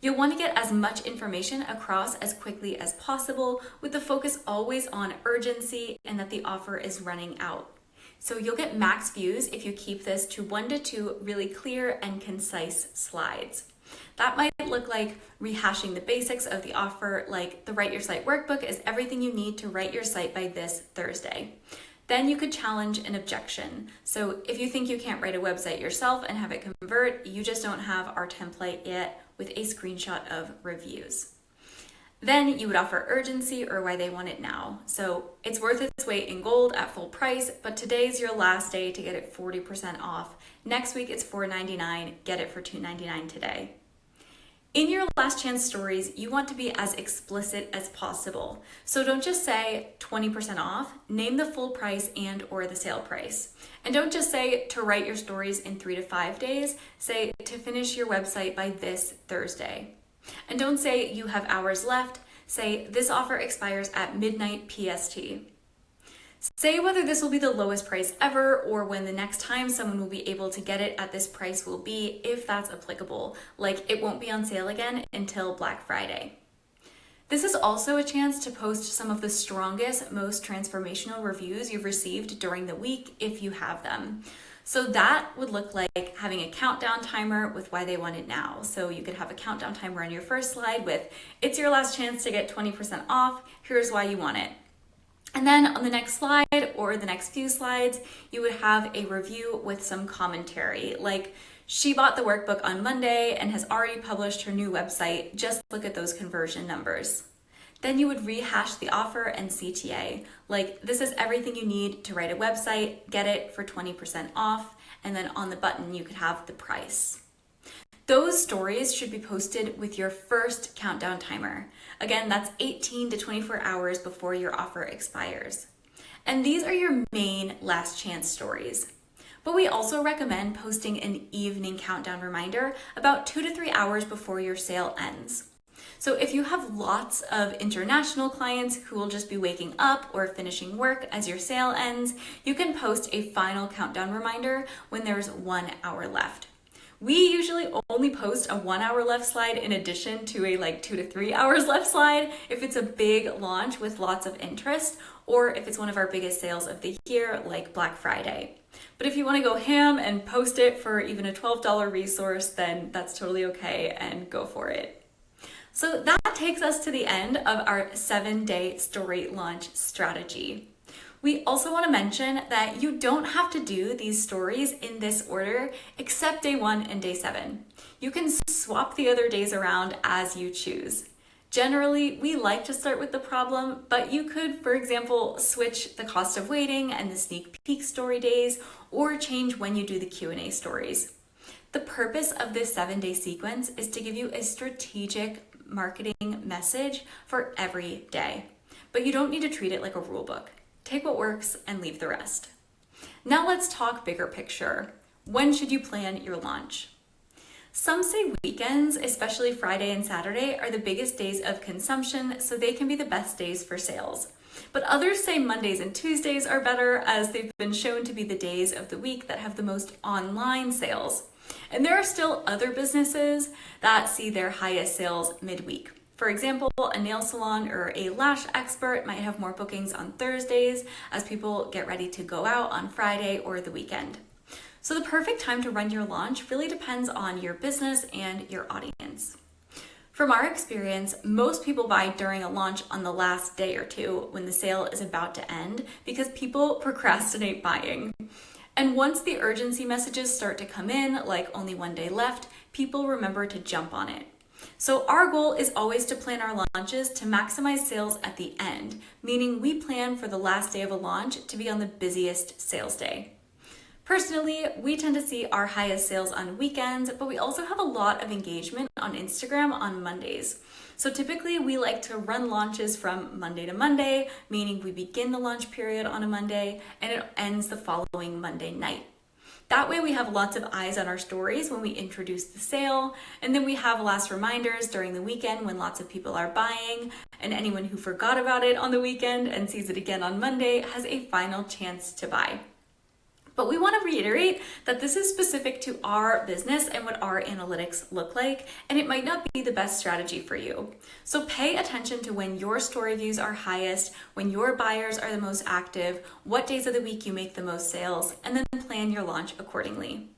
A: You'll want to get as much information across as quickly as possible, with the focus always on urgency and that the offer is running out. So you'll get max views if you keep this to 1 to 2 really clear and concise slides. That might look like rehashing the basics of the offer, like the Write Your Site workbook is everything you need to write your site by this Thursday. Then you could challenge an objection. So if you think you can't write a website yourself and have it convert, you just don't have our template yet with a screenshot of reviews. Then you would offer urgency or why they want it now. So it's worth its weight in gold at full price, but today's your last day to get it 40% off. Next week it's $4.99, get it for $2.99 today. In your last chance stories, you want to be as explicit as possible. So don't just say 20% off, name the full price and or the sale price. And don't just say to write your stories in 3 to 5 days, say to finish your website by this Thursday. And don't say you have hours left, say this offer expires at midnight PST. Say whether this will be the lowest price ever or when the next time someone will be able to get it at this price will be, if that's applicable, like it won't be on sale again until Black Friday. This is also a chance to post some of the strongest, most transformational reviews you've received during the week if you have them. So that would look like having a countdown timer with why they want it now. So you could have a countdown timer on your first slide with, it's your last chance to get 20% off, here's why you want it. And then on the next slide or the next few slides, you would have a review with some commentary, like she bought the workbook on Monday and has already published her new website. Just look at those conversion numbers. Then you would rehash the offer and CTA, like this is everything you need to write a website, get it for 20% off, and then on the button you could have the price. Those stories should be posted with your first countdown timer. Again, that's 18 to 24 hours before your offer expires. And these are your main last chance stories. But we also recommend posting an evening countdown reminder about 2 to 3 hours before your sale ends. So if you have lots of international clients who will just be waking up or finishing work as your sale ends, you can post a final countdown reminder when there's 1 hour left. We usually only post a 1 hour left slide in addition to a 2 to 3 hours left slide if it's a big launch with lots of interest or if it's one of our biggest sales of the year like Black Friday. But if you want to go ham and post it for even a $12 resource, then that's totally okay and go for it. So that takes us to the end of our 7-day story launch strategy. We also want to mention that you don't have to do these stories in this order except day 1 and day 7. You can swap the other days around as you choose. Generally, we like to start with the problem, but you could, for example, switch the cost of waiting and the sneak peek story days, or change when you do the Q&A stories. The purpose of this 7-day sequence is to give you a strategic marketing message for every day, but you don't need to treat it like a rule book. Take what works and leave the rest. Now let's talk bigger picture. When should you plan your launch? Some say weekends, especially Friday and Saturday, are the biggest days of consumption, so they can be the best days for sales. But others say Mondays and Tuesdays are better, as they've been shown to be the days of the week that have the most online sales. And there are still other businesses that see their highest sales midweek. For example, a nail salon or a lash expert might have more bookings on Thursdays as people get ready to go out on Friday or the weekend. So the perfect time to run your launch really depends on your business and your audience. From our experience, most people buy during a launch on the last day or two when the sale is about to end because people procrastinate buying. And once the urgency messages start to come in, like only 1 day left, people remember to jump on it. So our goal is always to plan our launches to maximize sales at the end, meaning we plan for the last day of a launch to be on the busiest sales day. Personally, we tend to see our highest sales on weekends, but we also have a lot of engagement on Instagram on Mondays. So typically we like to run launches from Monday to Monday, meaning we begin the launch period on a Monday and it ends the following Monday night. That way we have lots of eyes on our stories when we introduce the sale, and then we have last reminders during the weekend when lots of people are buying, and anyone who forgot about it on the weekend and sees it again on Monday has a final chance to buy. But we want to reiterate that this is specific to our business and what our analytics look like, and it might not be the best strategy for you. So pay attention to when your story views are highest, when your buyers are the most active, what days of the week you make the most sales, and then plan your launch accordingly.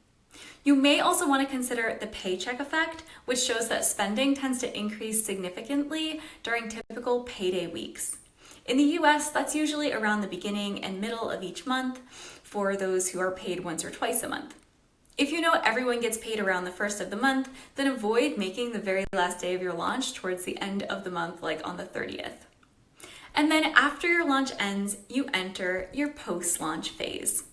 A: You may also want to consider the paycheck effect, which shows that spending tends to increase significantly during typical payday weeks. In the US, that's usually around the beginning and middle of each month for those who are paid once or twice a month. If you know everyone gets paid around the first of the month, then avoid making the very last day of your launch towards the end of the month, like on the 30th. And then after your launch ends, you enter your post-launch phase.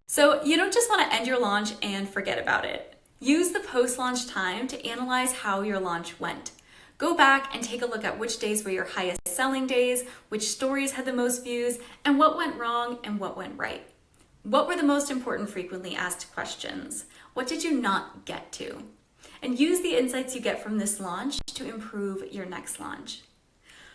A: So you don't just want to end your launch and forget about it. Use the post-launch time to analyze how your launch went. Go back and take a look at which days were your highest selling days, which stories had the most views, and what went wrong and what went right. What were the most important frequently asked questions? What did you not get to? And use the insights you get from this launch to improve your next launch.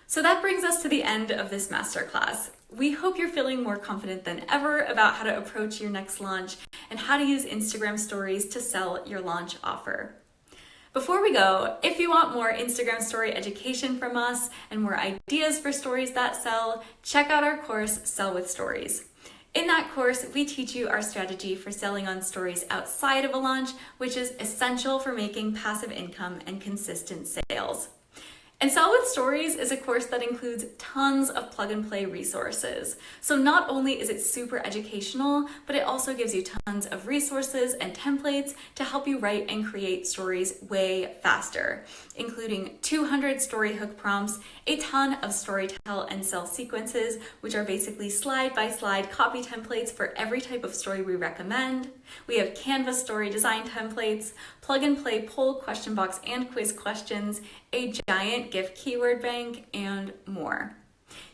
A: So that brings us to the end of this masterclass. We hope you're feeling more confident than ever about how to approach your next launch and how to use Instagram stories to sell your launch offer. Before we go, if you want more Instagram story education from us and more ideas for stories that sell, check out our course, Sell with Stories. In that course, we teach you our strategy for selling on stories outside of a launch, which is essential for making passive income and consistent sales. And Sell with Stories is a course that includes tons of plug and play resources. So not only is it super educational, but it also gives you tons of resources and templates to help you write and create stories way faster, including 200 story hook prompts, a ton of story tell and sell sequences, which are basically slide by slide copy templates for every type of story we recommend. We have Canvas story design templates, plug and play poll, question box, and quiz questions, a giant gift keyword bank, and more.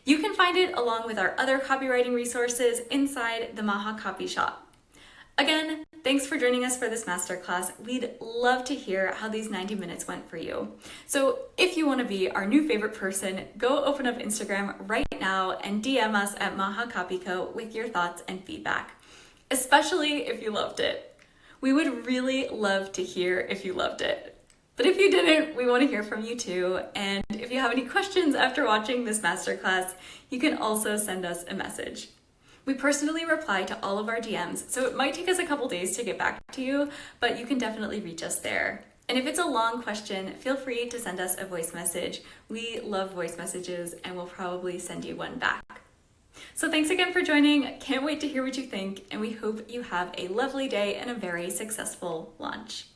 A: You can find it along with our other copywriting resources inside the Maha Copy Shop. Again, thanks for joining us for this masterclass. We'd love to hear how these 90 minutes went for you. So if you want to be our new favorite person, go open up Instagram right now and DM us at Maha Copy Co with your thoughts and feedback, especially if you loved it. We would really love to hear if you loved it. But if you didn't, we want to hear from you too. And if you have any questions after watching this masterclass, you can also send us a message. We personally reply to all of our DMs, so it might take us a couple days to get back to you, but you can definitely reach us there. And if it's a long question, feel free to send us a voice message. We love voice messages and we'll probably send you one back. So thanks again for joining. Can't wait to hear what you think, and we hope you have a lovely day and a very successful launch.